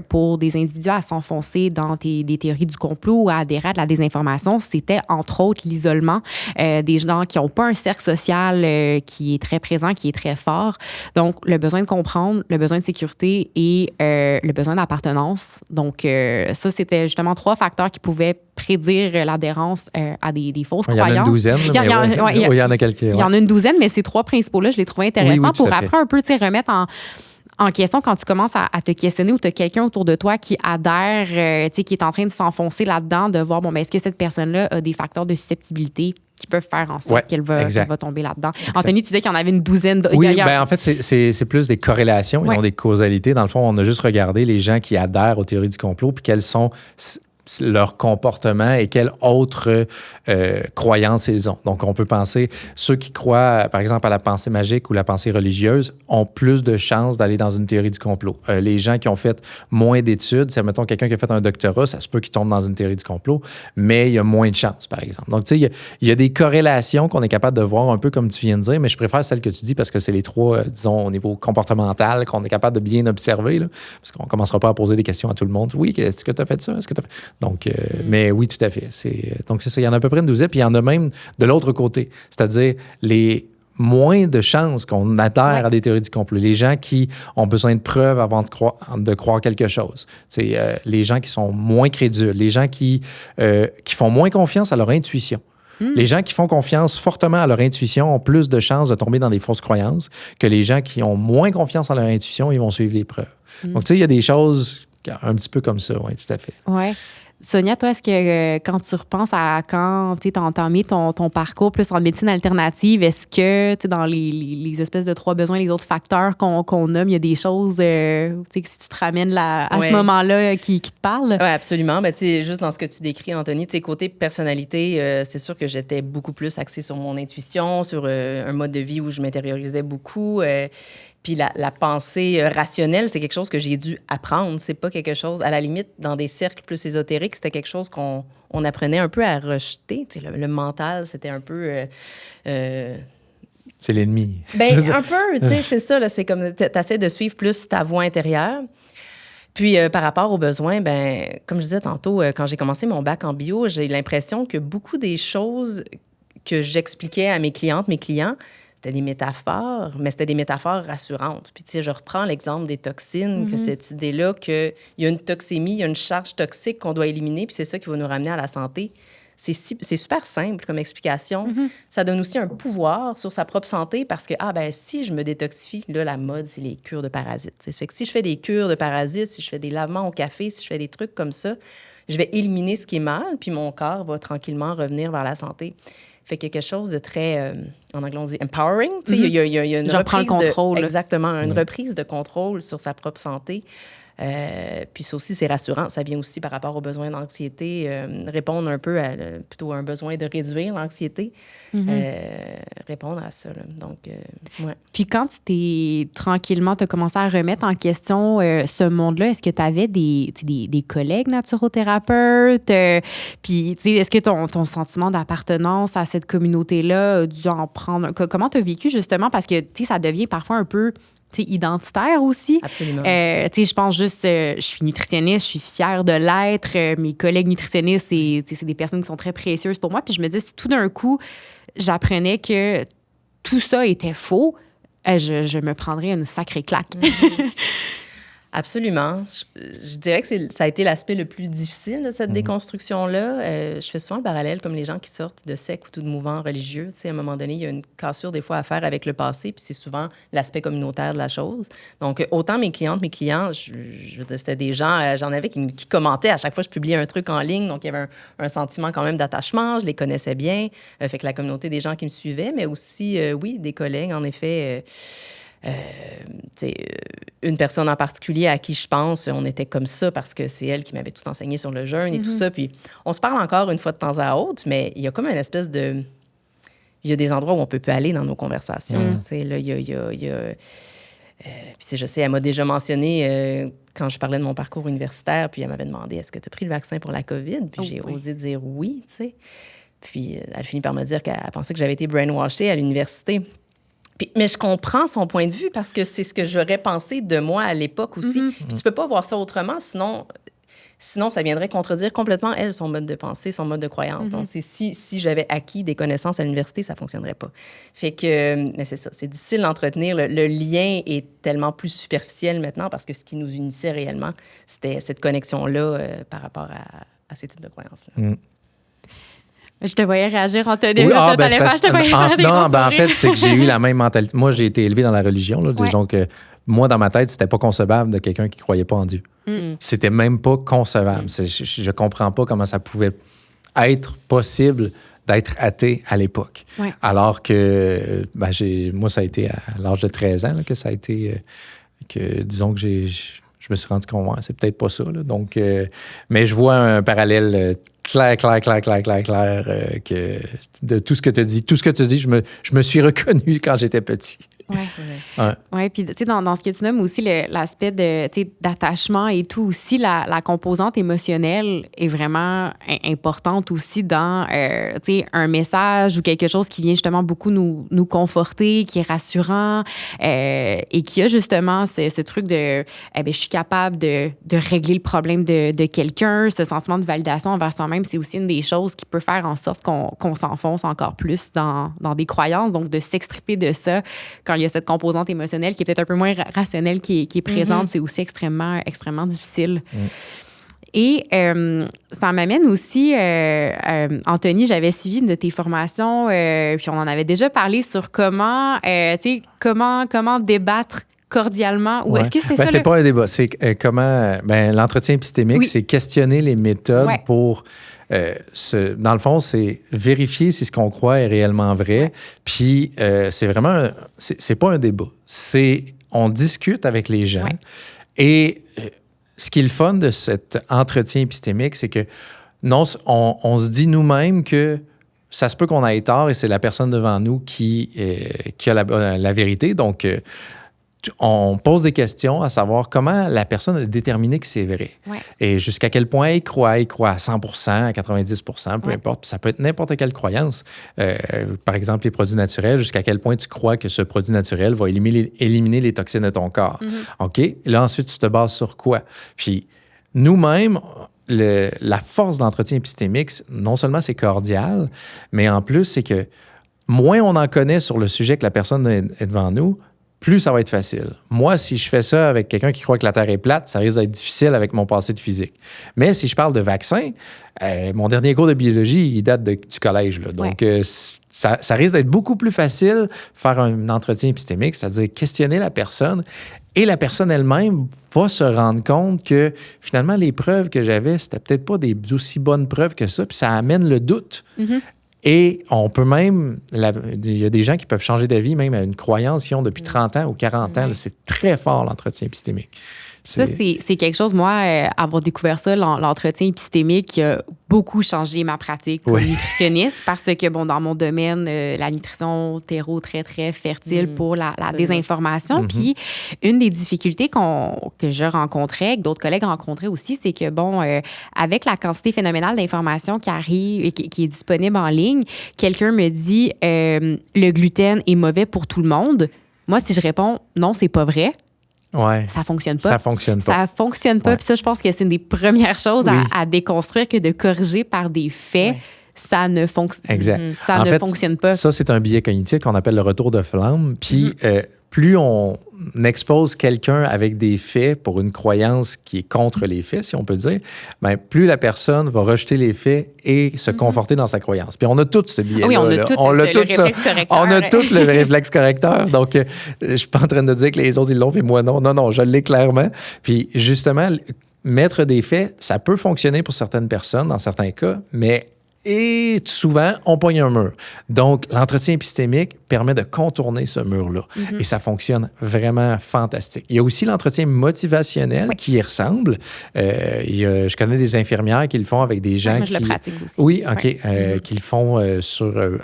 pour des individus à s'enfoncer dans des théories du complot ou à adhérer à de la désinformation, c'était entre autres l'isolement, des gens qui n'ont pas un cercle social qui est très présent, qui est très fort. Donc, le besoin de comprendre, le besoin de sécurité et le besoin d'appartenance. Donc, ça, c'était justement 3 facteurs qui pouvaient prédire l'adhérence à des fausses croyances. Il y en a une douzaine. Il y en a quelques. Il y en a une douzaine, mais ces 3 principaux-là, je les trouvais intéressants pour après un peu remettre en question quand tu commences à te questionner ou tu as quelqu'un autour de toi qui adhère, qui est en train de s'enfoncer là-dedans, de voir, bon, ben, est-ce que cette personne-là a des facteurs de susceptibilité qui peuvent faire en sorte qu'elle va tomber là-dedans. Exact. Anthony, tu disais qu'il y en avait une douzaine. Oui, ben, en fait, c'est plus des corrélations et non des causalités. Dans le fond, on a juste regardé les gens qui adhèrent aux théories du complot puis quels sont leur comportement et quelles autres croyances ils ont. Donc, on peut penser, ceux qui croient, par exemple, à la pensée magique ou la pensée religieuse ont plus de chances d'aller dans une théorie du complot. Les gens qui ont fait moins d'études, c'est, mettons, quelqu'un qui a fait un doctorat, ça se peut qu'il tombe dans une théorie du complot, mais il y a moins de chances, par exemple. Donc, tu sais, il y a des corrélations qu'on est capable de voir un peu comme tu viens de dire, mais je préfère celle que tu dis parce que c'est les 3, disons, au niveau comportemental qu'on est capable de bien observer, là, parce qu'on ne commencera pas à poser des questions à tout le monde. Oui, est-ce que tu as fait ça? Est-ce que tu as fait... Donc, mais oui, tout à fait. Donc, c'est ça. Il y en a à peu près une douzaine, puis il y en a même de l'autre côté, c'est-à-dire les moins de chances qu'on adhère à des théories du complot. Les gens qui ont besoin de preuves avant de croire quelque chose. C'est les gens qui sont moins crédules, les gens qui font moins confiance à leur intuition. Les gens qui font confiance fortement à leur intuition ont plus de chances de tomber dans des fausses croyances que les gens qui ont moins confiance en leur intuition, ils vont suivre les preuves. Donc, tu sais, il y a des choses un petit peu comme ça, oui, tout à fait. Oui. Sonia, toi, est-ce que quand tu repenses à quand tu as entamé ton parcours plus en médecine alternative, est-ce que dans les espèces de 3 besoins, les autres facteurs qu'on nomme, il y a des choses que si tu te ramènes à ce moment-là qui te parlent? Oui, absolument. Ben, juste dans ce que tu décris, Anthony, côté personnalité, c'est sûr que j'étais beaucoup plus axée sur mon intuition, sur un mode de vie où je m'intériorisais beaucoup. Puis la pensée rationnelle, c'est quelque chose que j'ai dû apprendre. C'est pas quelque chose, à la limite, dans des cercles plus ésotériques, c'était quelque chose qu'on apprenait un peu à rejeter. Le mental, c'était un peu C'est l'ennemi. Ben, un peu, tu sais, c'est ça, là, c'est comme tu essaies de suivre plus ta voix intérieure. Puis, par rapport aux besoins, ben, comme je disais tantôt, quand j'ai commencé mon bac en bio, j'ai l'impression que beaucoup des choses que j'expliquais à mes clientes, mes clients, c'était des métaphores, mais c'était des métaphores rassurantes. Puis, tu sais, je reprends l'exemple des toxines, que cette idée-là qu'il y a une toxémie, il y a une charge toxique qu'on doit éliminer, puis c'est ça qui va nous ramener à la santé. C'est super simple comme explication. Ça donne aussi un pouvoir sur sa propre santé parce que, si je me détoxifie, là, la mode, c'est les cures de parasites. Ça fait que si je fais des cures de parasites, si je fais des lavements au café, si je fais des trucs comme ça, je vais éliminer ce qui est mal, puis mon corps va tranquillement revenir vers la santé. Fait quelque chose de très, en anglais, on dit empowering. Il y a une genre prends le contrôle. Exactement, une reprise de contrôle sur sa propre santé. Puis ça aussi, c'est rassurant. Ça vient aussi par rapport aux besoins d'anxiété, répondre un peu plutôt à un besoin de réduire l'anxiété, répondre à ça. Là. Donc, ouais. Puis quand tu as commencé à remettre en question ce monde-là, est-ce que tu avais des collègues naturothérapeutes? Puis, tu sais, est-ce que ton sentiment d'appartenance à cette communauté-là a dû en prendre... Comment tu as vécu, justement? Parce que, tu sais, ça devient parfois un peu... identitaire aussi. Absolument. Je pense juste, je suis nutritionniste, je suis fière de l'être. Mes collègues nutritionnistes, c'est des personnes qui sont très précieuses pour moi. Puis je me dis, si tout d'un coup, j'apprenais que tout ça était faux, je me prendrais une sacrée claque. Absolument. Je dirais que ça a été l'aspect le plus difficile de cette déconstruction-là. Je fais souvent le parallèle comme les gens qui sortent de sectes ou tout de mouvements religieux. Tu sais, à un moment donné, il y a une cassure des fois à faire avec le passé, puis c'est souvent l'aspect communautaire de la chose. Donc, autant mes clientes, mes clients, je veux dire, c'était des gens, j'en avais qui commentaient à chaque fois que je publiais un truc en ligne. Donc, il y avait un sentiment quand même d'attachement. Je les connaissais bien. Fait que la communauté des gens qui me suivaient, mais aussi, oui, des collègues, en effet... une personne en particulier à qui je pense, on était comme ça parce que c'est elle qui m'avait tout enseigné sur le jeûne et tout ça. Puis on se parle encore une fois de temps à autre, mais il y a comme une espèce de... Il y a des endroits où on peut plus aller dans nos conversations. Là, il y a... Puis je sais, elle m'a déjà mentionné quand je parlais de mon parcours universitaire, puis elle m'avait demandé « Est-ce que tu as pris le vaccin pour la COVID? » Puis j'ai osé dire oui, tu sais. Puis elle finit par me dire qu'elle pensait que j'avais été brainwashée à l'université. Mais je comprends son point de vue parce que c'est ce que j'aurais pensé de moi à l'époque aussi. Puis tu peux pas voir ça autrement, sinon ça viendrait contredire complètement, elle, son mode de pensée, son mode de croyance. Donc, si j'avais acquis des connaissances à l'université, ça fonctionnerait pas. Fait que, mais c'est ça, c'est difficile d'entretenir. Le lien est tellement plus superficiel maintenant parce que ce qui nous unissait réellement, c'était cette connexion-là par rapport à ces types de croyances-là. Je te voyais réagir, Anthony. Oui, En fait, c'est que j'ai eu la même mentalité. Moi, j'ai été élevé dans la religion. Là, donc, moi, dans ma tête, c'était pas concevable de quelqu'un qui croyait pas en Dieu. C'était même pas concevable. Je comprends pas comment ça pouvait être possible d'être athée à l'époque. Ouais. Alors que, moi, ça a été à l'âge de 13 ans là, que ça a été... que disons que je me suis rendu compte, c'est peut-être pas ça. Là. Donc, mais je vois un parallèle clair que de tout ce que tu dis. Tout ce que tu dis, je me suis reconnu quand j'étais petit. Oui, puis tu sais, dans ce que tu nommes aussi, l'aspect d'attachement et tout aussi, la composante émotionnelle est vraiment importante aussi dans un message ou quelque chose qui vient justement beaucoup nous conforter, qui est rassurant et qui a justement ce truc de je suis capable de régler le problème de quelqu'un. Ce sentiment de validation envers soi-même, c'est aussi une des choses qui peut faire en sorte qu'on s'enfonce encore plus dans des croyances. Donc, de s'extriper de ça quand il y a cette composante émotionnelle qui est peut-être un peu moins rationnelle qui est présente, c'est aussi extrêmement, extrêmement difficile. Et ça m'amène aussi, Anthony, j'avais suivi une de tes formations, puis on en avait déjà parlé sur comment débattre cordialement. Ou est-ce que c'était ça? C'est pas un débat. C'est comment... l'entretien épistémique, c'est questionner les méthodes pour... dans le fond, c'est vérifier si ce qu'on croit est réellement vrai. Puis, c'est vraiment... c'est pas un débat. On discute avec les gens. Et ce qui est le fun de cet entretien épistémique, c'est que on se dit nous-mêmes que ça se peut qu'on ait tort et c'est la personne devant nous qui a la vérité. Donc, on pose des questions à savoir comment la personne a déterminé que c'est vrai. Ouais. Et jusqu'à quel point il croit à 100%, à 90%, peu importe. Puis ça peut être n'importe quelle croyance. Par exemple, les produits naturels, jusqu'à quel point tu crois que ce produit naturel va éliminer les toxines de ton corps. OK? Là, ensuite, tu te bases sur quoi? Puis, nous-mêmes, la force de l'entretien épistémique, non seulement c'est cordial, mais en plus, c'est que moins on en connaît sur le sujet que la personne est devant nous, plus ça va être facile. Moi, si je fais ça avec quelqu'un qui croit que la Terre est plate, ça risque d'être difficile avec mon passé de physique. Mais si je parle de vaccin, mon dernier cours de biologie, il date du collège. Là. Donc, ça risque d'être beaucoup plus facile faire un entretien épistémique, c'est-à-dire questionner la personne. Et la personne elle-même va se rendre compte que finalement, les preuves que j'avais, c'était peut-être pas des aussi bonnes preuves que ça, puis ça amène le doute. Et on peut même, il y a des gens qui peuvent changer d'avis même à une croyance qu'ils ont depuis 30 ans ou 40 ans. Là, c'est très fort, l'entretien épistémique. Ça, c'est quelque chose, moi, avoir découvert ça, l'entretien épistémique, qui a beaucoup changé ma pratique comme nutritionniste parce que, bon, dans mon domaine, la nutrition, terreau très, très fertile pour la désinformation. Puis, une des difficultés que je rencontrais, que d'autres collègues rencontraient aussi, c'est que, bon, avec la quantité phénoménale d'informations qui arrive et qui est disponible en ligne, quelqu'un me dit le gluten est mauvais pour tout le monde. Moi, si je réponds non, c'est pas vrai. Ouais. Ça fonctionne pas. Ça fonctionne pas. Ça fonctionne pas. Puis ça, je pense que c'est une des premières choses à déconstruire que de corriger par des faits. Ça ne fonctionne pas. Ça, c'est un biais cognitif qu'on appelle le retour de flamme. Puis, plus on expose quelqu'un avec des faits pour une croyance qui est contre les faits, si on peut dire, bien, plus la personne va rejeter les faits et se conforter dans sa croyance. Puis on a tous ce biais-là. Oui, on a là. tous On le a tout réflexe correcteur. On a tous le réflexe correcteur. Donc, je suis pas en train de dire que les autres, ils l'ont, puis moi, non. Non, je l'ai clairement. Puis, justement, mettre des faits, ça peut fonctionner pour certaines personnes, dans certains cas, mais souvent, on pogne un mur. Donc, l'entretien épistémique permet de contourner ce mur-là. Et ça fonctionne vraiment fantastique. Il y a aussi l'entretien motivationnel qui y ressemble. Je connais des infirmières qui le font avec des gens moi, je le pratique aussi. Oui, OK. Qui le font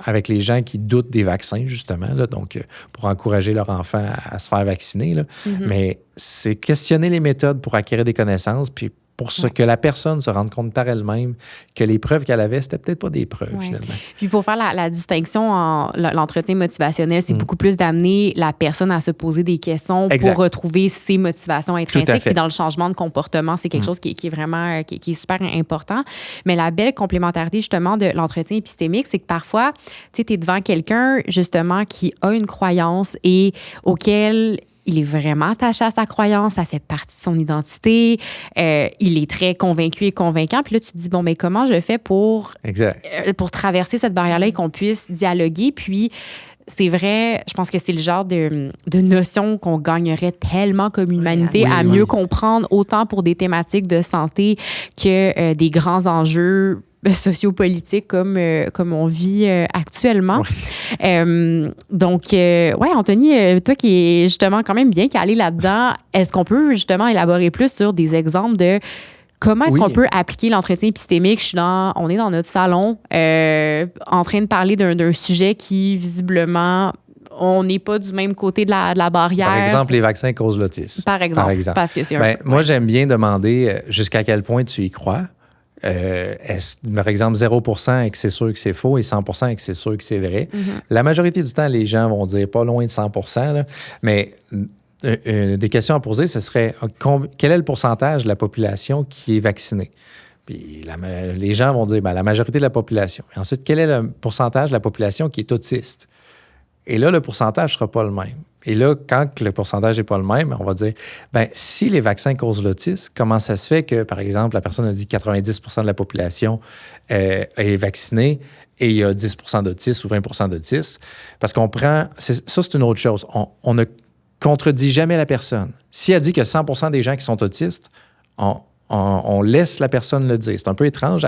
avec les gens qui doutent des vaccins, justement. Là, donc, pour encourager leur enfant à se faire vacciner. Là. Mais c'est questionner les méthodes pour acquérir des connaissances, puis pour que la personne se rende compte par elle-même que les preuves qu'elle avait, c'était peut-être pas des preuves, finalement. Puis pour faire la distinction en l'entretien motivationnel, c'est beaucoup plus d'amener la personne à se poser des questions pour retrouver ses motivations intrinsèques. Puis dans le changement de comportement, c'est quelque chose qui est vraiment qui est super important. Mais la belle complémentarité, justement, de l'entretien épistémique, c'est que parfois, tu sais, tu es devant quelqu'un, justement, qui a une croyance et auquel il est vraiment attaché à sa croyance, ça fait partie de son identité, il est très convaincu et convaincant. Puis là, tu te dis, bon, mais comment je fais pour traverser cette barrière-là et qu'on puisse dialoguer? Puis, c'est vrai, je pense que c'est le genre de notion qu'on gagnerait tellement comme humanité à mieux comprendre, autant pour des thématiques de santé que des grands enjeux sociopolitique comme on vit actuellement. Donc, Anthony, toi qui es justement quand même bien calé là-dedans, est-ce qu'on peut justement élaborer plus sur des exemples de comment est-ce qu'on peut appliquer l'entretien épistémique? On est dans notre salon en train de parler d'un sujet qui, visiblement, on n'est pas du même côté de la barrière. Par exemple, les vaccins causent l'autisme. Par exemple. Parce que c'est moi, j'aime bien demander jusqu'à quel point tu y crois. Par exemple, 0% et que c'est sûr que c'est faux et 100% et que c'est sûr que c'est vrai. La majorité du temps, les gens vont dire pas loin de 100%, là, mais des questions à poser, ce serait quel est le pourcentage de la population qui est vaccinée? Puis les gens vont dire la majorité de la population. Et ensuite, quel est le pourcentage de la population qui est autiste? Et là, le pourcentage ne sera pas le même. Et là, quand le pourcentage n'est pas le même, on va dire, si les vaccins causent l'autisme, comment ça se fait que, par exemple, la personne a dit que 90% de la population est vaccinée et il y a 10% d'autistes ou 20% d'autistes? Parce qu'on prend... Ça, c'est une autre chose. On ne contredit jamais la personne. Si elle dit que 100% des gens qui sont autistes, on laisse la personne le dire. C'est un peu étrange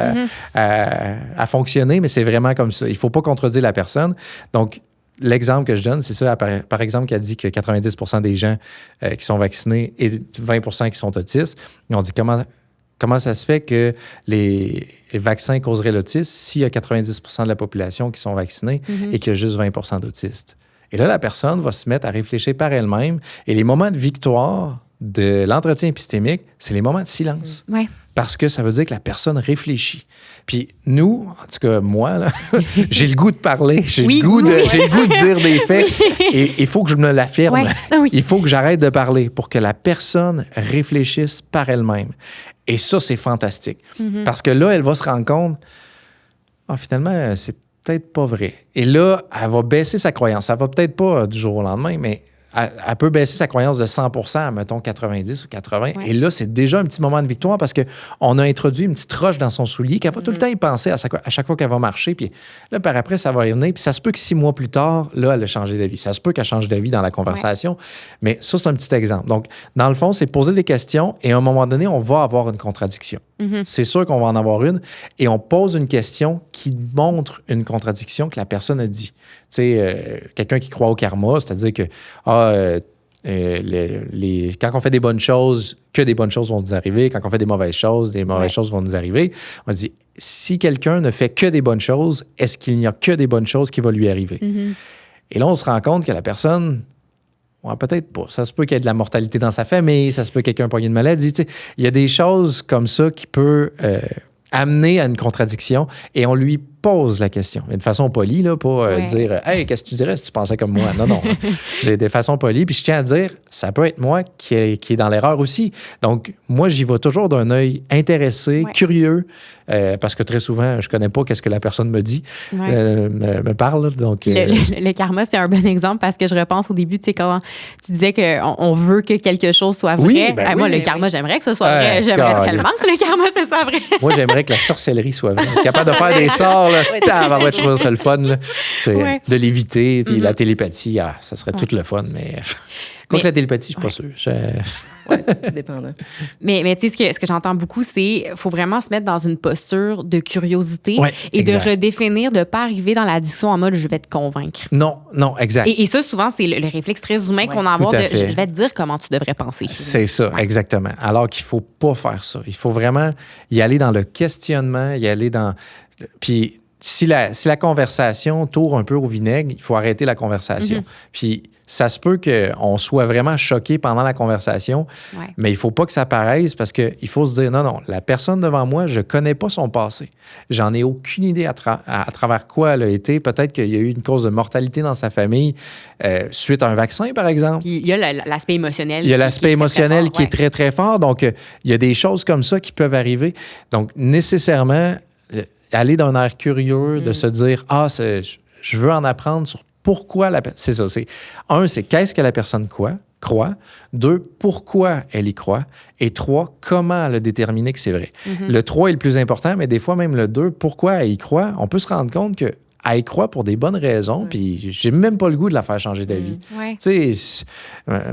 à fonctionner, mais c'est vraiment comme ça. Il ne faut pas contredire la personne. Donc, l'exemple que je donne, c'est ça, par exemple, qui a dit que 90% des gens qui sont vaccinés et 20% qui sont autistes. Et on dit comment ça se fait que les vaccins causeraient l'autisme s'il y a 90% de la population qui sont vaccinés et qu'il y a juste 20% d'autistes? Et là, la personne va se mettre à réfléchir par elle-même. Et les moments de victoire de l'entretien épistémique, c'est les moments de silence. Ouais. Parce que ça veut dire que la personne réfléchit. Puis nous, en tout cas moi, là, j'ai le goût de parler, j'ai le goût de dire des faits et il faut que je me l'affirme. Ouais. Oui. Il faut que j'arrête de parler pour que la personne réfléchisse par elle-même. Et ça, c'est fantastique. Parce que là, elle va se rendre compte, finalement, c'est peut-être pas vrai. Et là, elle va baisser sa croyance. Ça va peut-être pas du jour au lendemain, mais elle peut baisser sa croyance de 100% à, mettons, 90 ou 80. Ouais. Et là, c'est déjà un petit moment de victoire parce qu'on a introduit une petite roche dans son soulier qu'elle va tout le temps y penser à chaque fois qu'elle va marcher. Puis là, par après, ça va revenir. Puis ça se peut que 6 mois plus tard, là, elle a changé d'avis. Ça se peut qu'elle change d'avis dans la conversation. Ouais. Mais ça, c'est un petit exemple. Donc, dans le fond, c'est poser des questions et à un moment donné, on va avoir une contradiction. C'est sûr qu'on va en avoir une. Et on pose une question qui montre une contradiction que la personne a dit. Tu sais, quelqu'un qui croit au karma, c'est-à-dire que quand on fait des bonnes choses, que des bonnes choses vont nous arriver. Quand on fait des mauvaises choses choses vont nous arriver. On dit, si quelqu'un ne fait que des bonnes choses, est-ce qu'il n'y a que des bonnes choses qui vont lui arriver? Et là, on se rend compte que la personne... Ouais, peut-être pas. Ça se peut qu'il y ait de la mortalité dans sa famille, ça se peut qu'il y ait un poignet de maladie. Tu sais, il y a des choses comme ça qui peuvent amener à une contradiction et on lui pose la question. Mais de façon polie, là, pas dire « Hey, qu'est-ce que tu dirais si tu pensais comme moi? » Non. De façon polie. Puis je tiens à dire, ça peut être moi qui est dans l'erreur aussi. Donc, moi, j'y vais toujours d'un œil intéressé, curieux, parce que très souvent, je connais pas qu'est-ce que la personne me dit, me parle. Donc, le karma, c'est un bon exemple parce que je repense au début, tu sais, quand tu disais qu'on veut que quelque chose soit vrai. Oui, moi, le karma, j'aimerais que ce soit vrai. J'aimerais tellement que le karma, ce soit vrai. Moi, j'aimerais que la sorcellerie soit vraie. Capable de faire des sorts, là. Je trouve ça le fun, là. De l'éviter. Puis la télépathie, ça serait tout le fun. Mais la télépathie, je suis pas sûr. Oui, dépendant. Mais tu sais, ce que j'entends beaucoup, c'est qu'il faut vraiment se mettre dans une posture de curiosité et de redéfinir, de ne pas arriver dans la discussion en mode « je vais te convaincre ». Non, exact. Et ça, souvent, c'est le réflexe très humain qu'on a à avoir de « je vais te dire comment tu devrais penser ». C'est ça, exactement. Alors qu'il ne faut pas faire ça. Il faut vraiment y aller dans le questionnement, y aller dans... Puis si la conversation tourne un peu au vinaigre, il faut arrêter la conversation. Puis ça se peut qu'on soit vraiment choqué pendant la conversation, mais il ne faut pas que ça paraisse parce qu'il faut se dire, non, la personne devant moi, je ne connais pas son passé. J'en ai aucune idée à travers quoi elle a été. Peut-être qu'il y a eu une cause de mortalité dans sa famille suite à un vaccin, par exemple. Puis il y a l'aspect émotionnel. Il y a l'aspect émotionnel qui est très, très fort. Donc, il y a des choses comme ça qui peuvent arriver. Donc, nécessairement, aller d'un air curieux, de se dire, je veux en apprendre sur pourquoi la personne... C'est ça. C'est qu'est-ce que la personne croit. 2, pourquoi elle y croit. Et 3, comment elle a déterminé que c'est vrai. Le 3 est le plus important, mais des fois, même le 2, pourquoi elle y croit, on peut se rendre compte que elle y croit pour des bonnes raisons, puis j'ai même pas le goût de la faire changer d'avis. Tu sais,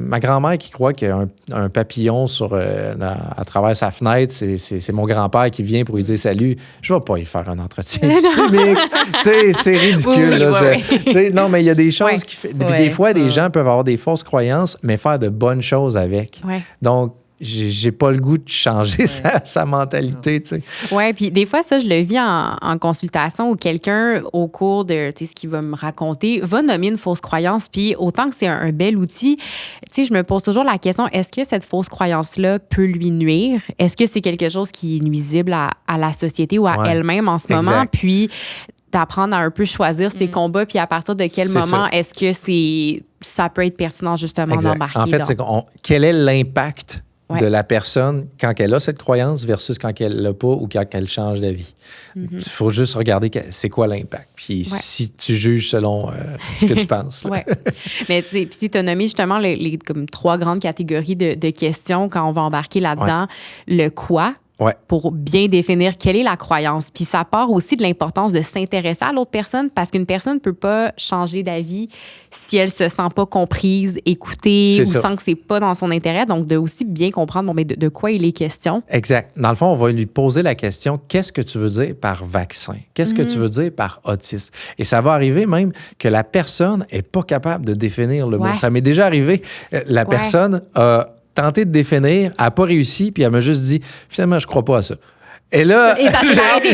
ma grand-mère qui croit qu'il y a un papillon à travers sa fenêtre, c'est mon grand-père qui vient pour lui dire salut. Je vais pas y faire un entretien systémique. Tu sais, c'est ridicule. Non, mais il y a des choses qui... Des fois, des gens peuvent avoir des fausses croyances, mais faire de bonnes choses avec. Donc, j'ai pas le goût de changer sa mentalité, tu sais. Oui, puis des fois, ça, je le vis en consultation où quelqu'un, au cours de ce qu'il va me raconter, va nommer une fausse croyance. Puis autant que c'est un bel outil, tu sais, je me pose toujours la question, est-ce que cette fausse croyance-là peut lui nuire? Est-ce que c'est quelque chose qui est nuisible à la société ou à elle-même en ce moment? Puis d'apprendre à un peu choisir ses combats, puis à partir de quel moment est-ce que ça peut être pertinent justement d'embarquer? En fait, c'est quel est l'impact de la personne quand elle a cette croyance versus quand elle l'a pas ou quand elle change d'avis. Il faut juste regarder c'est quoi l'impact. Puis si tu juges selon ce que tu penses. Mais tu as nommé justement les comme 3 grandes catégories de questions quand on va embarquer là-dedans. Le quoi, pour bien définir quelle est la croyance. Puis ça part aussi de l'importance de s'intéresser à l'autre personne parce qu'une personne ne peut pas changer d'avis si elle se sent pas comprise, écoutée ou sent que c'est pas dans son intérêt. Donc, de aussi bien comprendre de quoi il est question. Exact. Dans le fond, on va lui poser la question, qu'est-ce que tu veux dire par vaccin? Qu'est-ce que tu veux dire par autiste? Et ça va arriver même que la personne n'est pas capable de définir le mot. Ça m'est déjà arrivé. La personne a tenté de définir, elle n'a pas réussi, puis elle m'a juste dit, finalement, je ne crois pas à ça. Et là, Et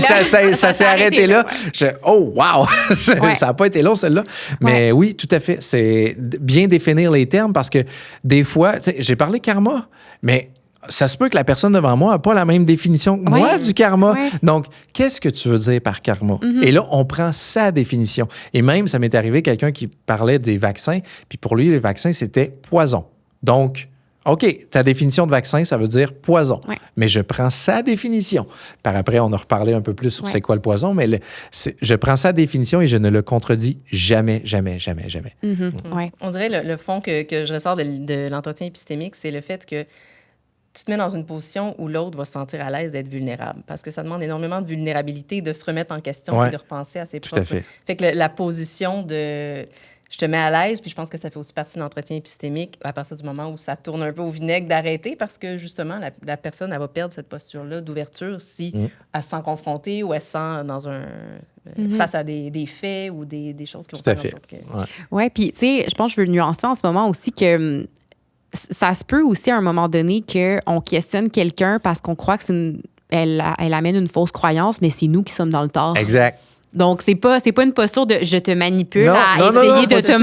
ça s'est arrêté là. Ouais. Oh, wow! Ouais. Ça n'a pas été long, celle-là. Mais oui, tout à fait. C'est bien définir les termes parce que des fois, tu sais, j'ai parlé karma, mais ça se peut que la personne devant moi n'a pas la même définition que moi du karma. Ouais. Donc, qu'est-ce que tu veux dire par karma? Et là, on prend sa définition. Et même, ça m'est arrivé quelqu'un qui parlait des vaccins, puis pour lui, les vaccins, c'était poison. Donc, OK, ta définition de vaccin, ça veut dire poison. Ouais. Mais je prends sa définition. Par après, on a reparlé un peu plus sur c'est quoi le poison, mais je prends sa définition et je ne le contredis jamais, jamais, jamais, jamais. Ouais. On dirait le fond que je ressors de l'entretien épistémique, c'est le fait que tu te mets dans une position où l'autre va se sentir à l'aise d'être vulnérable. Parce que ça demande énormément de vulnérabilité, de se remettre en question et de repenser à ses Tout à propres... fait. Fait que la position de... Je te mets à l'aise, puis je pense que ça fait aussi partie de l'entretien épistémique à partir du moment où ça tourne un peu au vinaigre d'arrêter parce que, justement, la personne, elle va perdre cette posture-là d'ouverture si elle se sent confrontée ou elle se sent dans face à des faits ou des choses qui vont faire en sorte que... Oui, puis, tu sais, je pense que je veux le nuancer en ce moment aussi que ça se peut aussi à un moment donné qu'on questionne quelqu'un parce qu'on croit que elle amène une fausse croyance, mais c'est nous qui sommes dans le tort. Exact. Donc, c'est pas une posture de je te manipule à essayer de te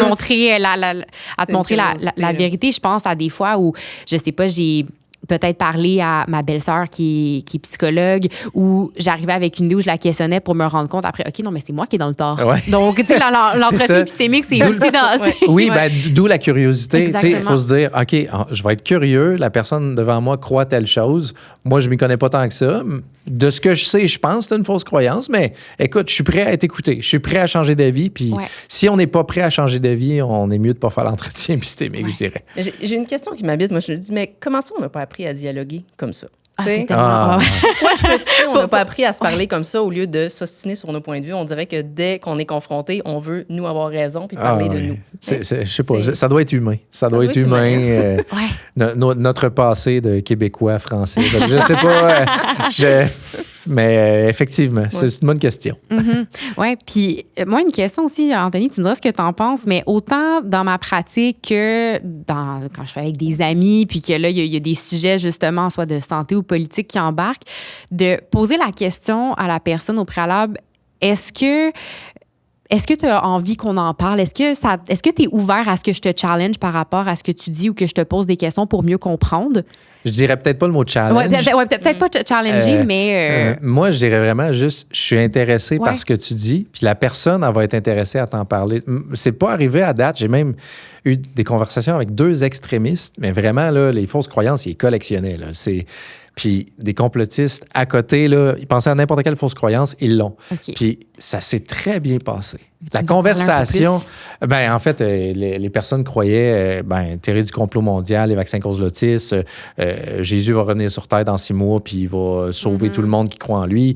montrer la vérité. Je pense à des fois où, je sais pas, j'ai peut-être parlé à ma belle-sœur qui est psychologue ou j'arrivais avec une idée où je la questionnais pour me rendre compte après, OK, non, mais c'est moi qui est dans le tort. Ouais. Donc, tu sais, l'entretien épistémique, c'est aussi dans... Oui, ben, d'où la curiosité. Il faut se dire, OK, je vais être curieux, la personne devant moi croit telle chose. Moi, je ne m'y connais pas tant que ça. De ce que je sais, je pense que c'est une fausse croyance, mais écoute, je suis prêt à être écouté. Je suis prêt à changer d'avis. Puis si on n'est pas prêt à changer d'avis, on est mieux de ne pas faire l'entretien épistémique, je dirais. J'ai une question qui m'habite. Moi, je me dis, mais comment ça, on n'a pas appris à dialoguer comme ça? C'est tellement... Pourquoi petit, on n'a pas appris à se parler comme ça au lieu de s'ostiner sur nos points de vue? On dirait que dès qu'on est confronté, on veut, nous, avoir raison puis parler de nous. Je sais pas, ça doit être humain. Ça doit être humain. Notre passé de Québécois, Français. Je sais pas. Mais effectivement, c'est une bonne question. Oui, puis moi, une question aussi, Anthony, tu me diras ce que tu en penses, mais autant dans ma pratique que quand je fais avec des amis, puis que là, il y a des sujets, justement, soit de santé ou politique qui embarquent, de poser la question à la personne au préalable, est-ce que tu as envie qu'on en parle? Est-ce que tu es ouvert à ce que je te challenge par rapport à ce que tu dis ou que je te pose des questions pour mieux comprendre? Je dirais peut-être pas le mot challenge. Peut-être pas challenger, mais... moi, je dirais vraiment juste, je suis intéressé par ce que tu dis, puis la personne, elle va être intéressée à t'en parler. C'est pas arrivé à date. J'ai même eu des conversations avec 2 extrémistes, mais vraiment, là, les fausses croyances, ils les collectionnaient. Là. Puis des complotistes à côté, là, ils pensaient à n'importe quelle fausse croyance, ils l'ont. Okay. Puis ça s'est très bien passé. La conversation, en fait, les personnes croyaient, théorie du complot mondial, les vaccins causent l'autisme, Jésus va revenir sur Terre dans 6 mois, puis il va sauver tout le monde qui croit en lui.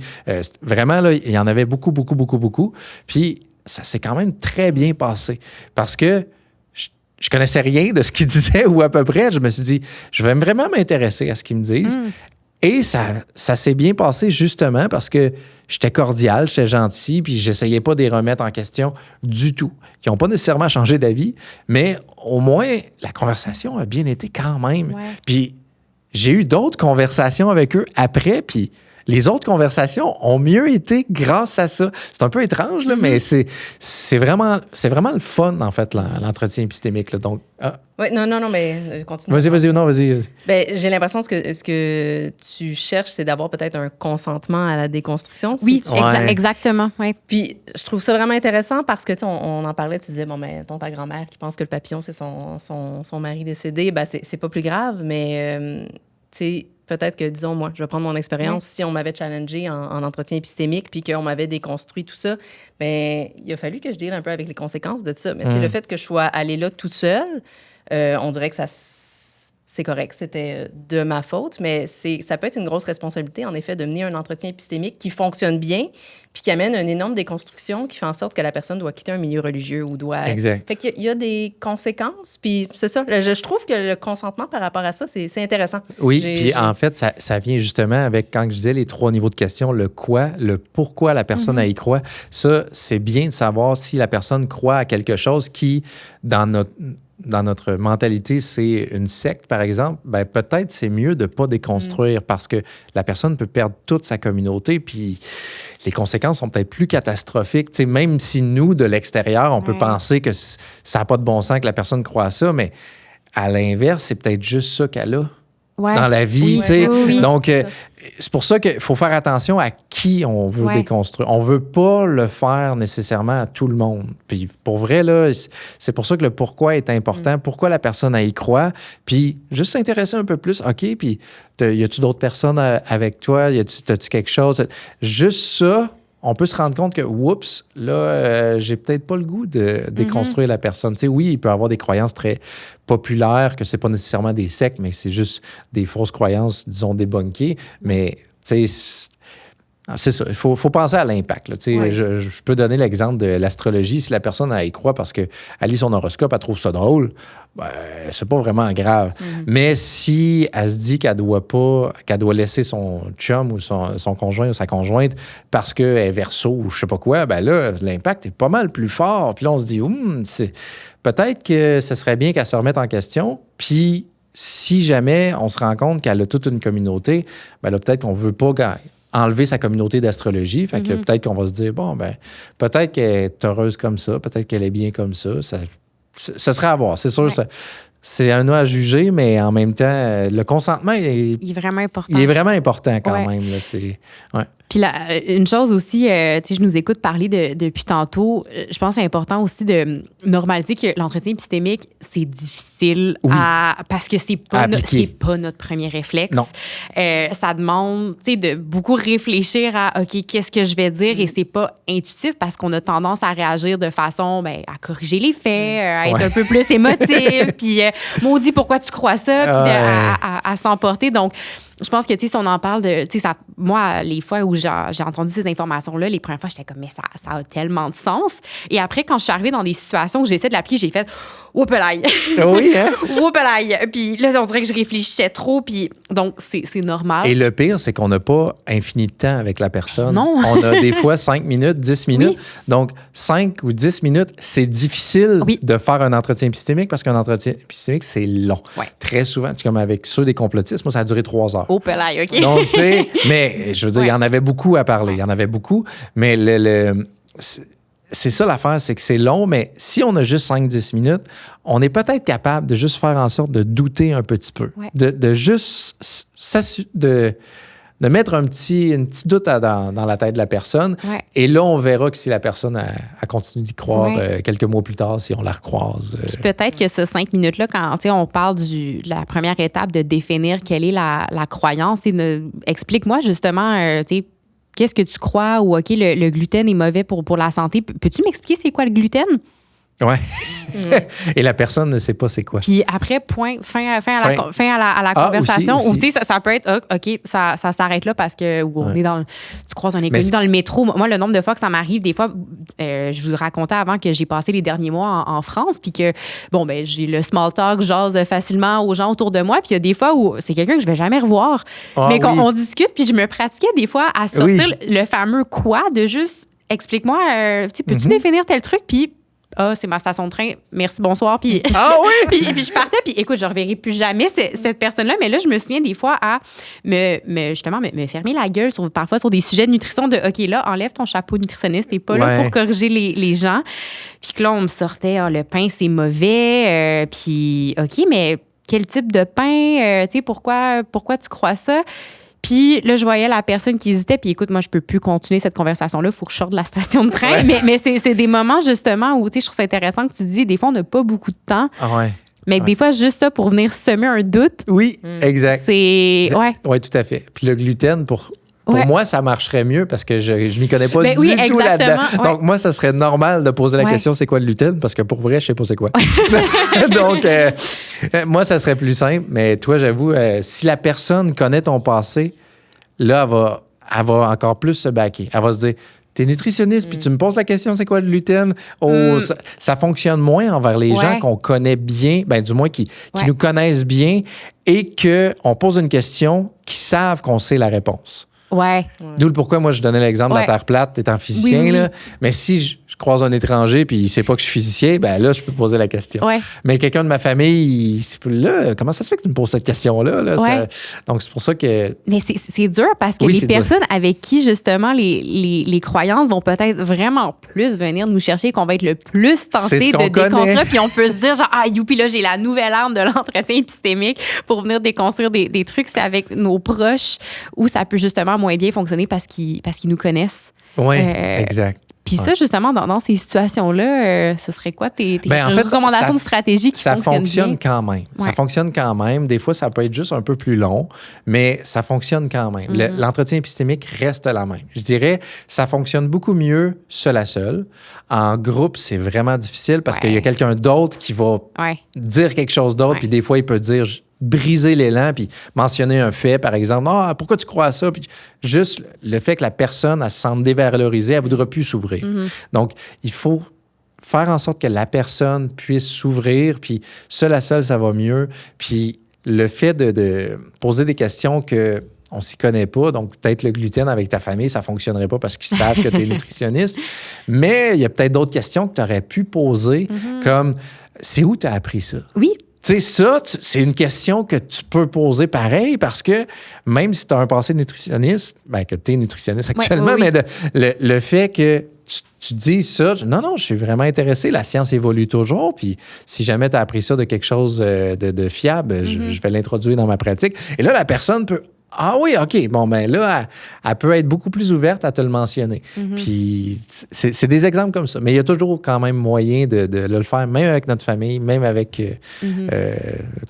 Vraiment, là, il y en avait beaucoup, beaucoup, beaucoup, beaucoup. Puis ça s'est quand même très bien passé parce que je connaissais rien de ce qu'ils disaient ou à peu près. Je me suis dit, je vais vraiment m'intéresser à ce qu'ils me disent. Et ça s'est bien passé justement parce que j'étais cordial, j'étais gentil, puis j'essayais pas de les remettre en question du tout. Ils n'ont pas nécessairement changé d'avis, mais au moins, la conversation a bien été quand même. Puis j'ai eu d'autres conversations avec eux après, puis les autres conversations ont mieux été grâce à ça. C'est un peu étrange, là, mais c'est vraiment le fun, en fait, l'entretien épistémique. Là. Donc, Oui, non, mais continue. Vas-y. J'ai l'impression que ce que tu cherches, c'est d'avoir peut-être un consentement à la déconstruction. Oui, exactement. Ouais. Puis, je trouve ça vraiment intéressant parce que, on en parlait, tu disais, ta grand-mère qui pense que le papillon, c'est son mari décédé, c'est pas plus grave, mais, tu sais, peut-être que, disons, moi, je vais prendre mon expérience. Si on m'avait challengé en entretien épistémique puis qu'on m'avait déconstruit tout ça, il a fallu que je deal un peu avec les conséquences de ça. Mais le fait que je sois allée là toute seule, on dirait que c'est correct. C'était de ma faute, mais ça peut être une grosse responsabilité, en effet, de mener un entretien épistémique qui fonctionne bien puis qui amène une énorme déconstruction qui fait en sorte que la personne doit quitter un milieu religieux ou doit... Exact. Fait qu'il y a des conséquences, puis c'est ça. Je trouve que le consentement par rapport à ça, c'est intéressant. Oui, puis en fait, ça vient justement avec, quand je disais les 3 niveaux de questions, le quoi, le pourquoi la personne y croit. Ça, c'est bien de savoir si la personne croit à quelque chose qui, dans dans notre mentalité, c'est une secte, par exemple, ben peut-être c'est mieux de ne pas déconstruire parce que la personne peut perdre toute sa communauté, puis les conséquences sont peut-être plus catastrophiques. Tu sais, même si nous, de l'extérieur, on peut penser que ça n'a pas de bon sens que la personne croit à ça, mais à l'inverse, c'est peut-être juste ça qu'elle a. Dans la vie, tu sais. Oui. Donc, c'est pour ça qu'il faut faire attention à qui on veut déconstruire. On veut pas le faire nécessairement à tout le monde. Puis, pour vrai, là, c'est pour ça que le pourquoi est important. Pourquoi la personne, elle y croit. Puis, juste s'intéresser un peu plus. OK, puis, y a-tu d'autres personnes avec toi? T'as-tu quelque chose? Juste ça, on peut se rendre compte que, oups, là, j'ai peut-être pas le goût de déconstruire la personne. Tu sais, oui, il peut y avoir des croyances très populaires, que c'est pas nécessairement des sectes, mais c'est juste des fausses croyances, disons, débunkées. Mais, tu sais, c'est ça. Il faut penser à l'impact. Là. Je peux donner l'exemple de l'astrologie. Si la personne, elle y croit parce qu'elle lit son horoscope, elle trouve ça drôle, ben, c'est pas vraiment grave. Mais si elle se dit qu'elle doit laisser son chum ou son conjoint ou sa conjointe parce qu'elle est verso ou je sais pas quoi, ben là, l'impact est pas mal plus fort. Puis là, on se dit, peut-être que ce serait bien qu'elle se remette en question. Puis si jamais on se rend compte qu'elle a toute une communauté, ben là, peut-être qu'on veut pas enlever sa communauté d'astrologie. Fait que peut-être qu'on va se dire, bon, ben peut-être qu'elle est heureuse comme ça, peut-être qu'elle est bien comme ça. Ce serait à voir. C'est sûr, c'est un no à juger, mais en même temps, le consentement, il est vraiment important. Il est vraiment important quand même. Là, Puis une chose aussi, tu sais, je nous écoute parler depuis tantôt. Je pense que c'est important aussi de normaliser que l'entretien épistémique, c'est difficile parce que c'est pas notre premier réflexe. Non. Ça demande, tu sais, de beaucoup réfléchir à, OK, qu'est-ce que je vais dire? Et c'est pas intuitif parce qu'on a tendance à réagir de façon, à corriger les faits, à être un peu plus émotif, puis maudit, pourquoi tu crois ça? Puis à s'emporter. Donc, je pense que, tu sais, si on en parle de... Tu sais, moi, les fois où j'ai entendu ces informations-là, les premières fois, j'étais comme, mais ça a tellement de sens. Et après, quand je suis arrivée dans des situations où j'essaie de l'appliquer, j'ai fait, oupelaï. Oui, hein? Oupelaï. Puis là, on dirait que je réfléchissais trop. Puis donc, c'est normal. Et le pire, c'est qu'on n'a pas infini de temps avec la personne. Non. On a des fois 5 minutes, 10 minutes. Oui. Donc, 5 ou 10 minutes, c'est difficile de faire un entretien épistémique parce qu'un entretien épistémique, c'est long. Ouais. Très souvent, comme avec ceux des complotistes, moi, ça a duré 3 heures. Oupelaï, OK. Donc, tu sais, mais je veux dire, il y en avait beaucoup à parler. Il y en avait beaucoup. Mais c'est ça l'affaire, c'est que c'est long, mais si on a juste 5-10 minutes, on est peut-être capable de juste faire en sorte de douter un petit peu. Ouais. De juste de mettre un petit doute dans la tête de la personne. Ouais. Et là, on verra que si la personne a continué d'y croire quelques mois plus tard, si on la recroise. Puis peut-être que ce 5 minutes-là, quand on parle de la première étape de définir quelle est la croyance, explique-moi justement, qu'est-ce que tu crois ou OK, le gluten est mauvais pour la santé. Peux-tu m'expliquer c'est quoi le gluten? Oui. Et la personne ne sait pas c'est quoi. Puis après, fin à la conversation. Aussi. Ou tu sais, ça peut être, OK, ça s'arrête là parce que on est tu croises un inconnu dans le métro. Moi, le nombre de fois que ça m'arrive, des fois, je vous racontais avant que j'ai passé les derniers mois en France, puis que, j'ai le small talk, j'ose facilement aux gens autour de moi. Puis il y a des fois où c'est quelqu'un que je vais jamais revoir. Mais on discute, puis je me pratiquais des fois à sortir le fameux quoi de juste, explique-moi, peux-tu définir tel truc? Puis c'est ma station de train, merci, bonsoir. Puis, puis je partais, puis écoute, je ne reverrai plus jamais cette personne-là. Mais là, je me souviens des fois à me fermer la gueule parfois sur des sujets de nutrition de OK, là, enlève ton chapeau nutritionniste, t'es pas là pour corriger les gens. Puis que là, on me sortait, le pain, c'est mauvais. Puis OK, mais quel type de pain? Tu sais, pourquoi tu crois ça? Puis là, je voyais la personne qui hésitait. Puis écoute, moi, je peux plus continuer cette conversation-là. Il faut que je sorte de la station de train. Ouais. Mais c'est des moments, justement, où, tu sais, je trouve ça intéressant que tu dis, des fois, on n'a pas beaucoup de temps. Ah ouais. Mais des fois, juste ça pour venir semer un doute. Oui, exact. C'est... Oui, tout à fait. Puis le gluten, pour moi, ça marcherait mieux parce que je m'y connais pas du tout là-dedans. Ouais. Donc, moi, ça serait normal de poser la question, c'est quoi le gluten? Parce que pour vrai, je sais pas c'est quoi. Donc, moi, ça serait plus simple. Mais toi, j'avoue, si la personne connaît ton passé, là, elle va encore plus se baquer. Elle va se dire, t'es nutritionniste, puis tu me poses la question, c'est quoi le gluten? Ça fonctionne moins envers les gens qu'on connaît bien, du moins qui nous connaissent bien, et qu'on pose une question, qui savent qu'on sait la réponse. Ouais. D'où le pourquoi, moi, je donnais l'exemple de la Terre plate, étant physicien, là. Mais si je croise un étranger puis il sait pas que je suis physicien, ben là, je peux poser la question. Ouais. Mais quelqu'un de ma famille, là, comment ça se fait que tu me poses cette question-là? Là? Ouais. Donc, c'est pour ça que... Mais c'est dur parce que les personnes avec qui, justement, les croyances vont peut-être vraiment plus venir nous chercher, qu'on va être le plus tenté de déconstruire, puis on peut se dire, genre, ah, youpi, là, j'ai la nouvelle arme de l'entretien épistémique pour venir déconstruire des trucs. C'est avec nos proches où ça peut justement moins bien fonctionner parce qu'ils nous connaissent. Oui, exact. Puis ça, justement, dans ces situations-là, ce serait quoi tes recommandations de stratégie qui fonctionnent bien? Ça fonctionne quand même. Ouais. Ça fonctionne quand même. Des fois, ça peut être juste un peu plus long, mais ça fonctionne quand même. L'entretien épistémique reste la même. Je dirais, ça fonctionne beaucoup mieux seul à seul. En groupe, c'est vraiment difficile parce qu'il y a quelqu'un d'autre qui va dire quelque chose d'autre, puis des fois, il peut dire... briser l'élan, puis mentionner un fait, par exemple. « Ah, pourquoi tu crois à ça? » Puis juste le fait que la personne, elle se sente dévalorisée, elle ne voudra plus s'ouvrir. Donc, il faut faire en sorte que la personne puisse s'ouvrir, puis seul à seul, ça va mieux. Puis le fait de poser des questions que on s'y connaît pas, donc peut-être le gluten avec ta famille, ça fonctionnerait pas parce qu'ils savent que tu es nutritionniste. Mais il y a peut-être d'autres questions que tu aurais pu poser, comme « C'est où tu as appris ça? » Oui. Tu sais, ça, c'est une question que tu peux poser pareil parce que même si tu as un passé nutritionniste, ben que tu es nutritionniste actuellement, mais le fait que tu dises ça, non, je suis vraiment intéressé, la science évolue toujours, puis si jamais tu as appris ça de quelque chose de fiable, je vais l'introduire dans ma pratique. Et là, la personne peut... Ah oui, OK. Bon, ben là, elle peut être beaucoup plus ouverte à te le mentionner. Puis, c'est des exemples comme ça. Mais il y a toujours quand même moyen de le faire, même avec notre famille, même avec...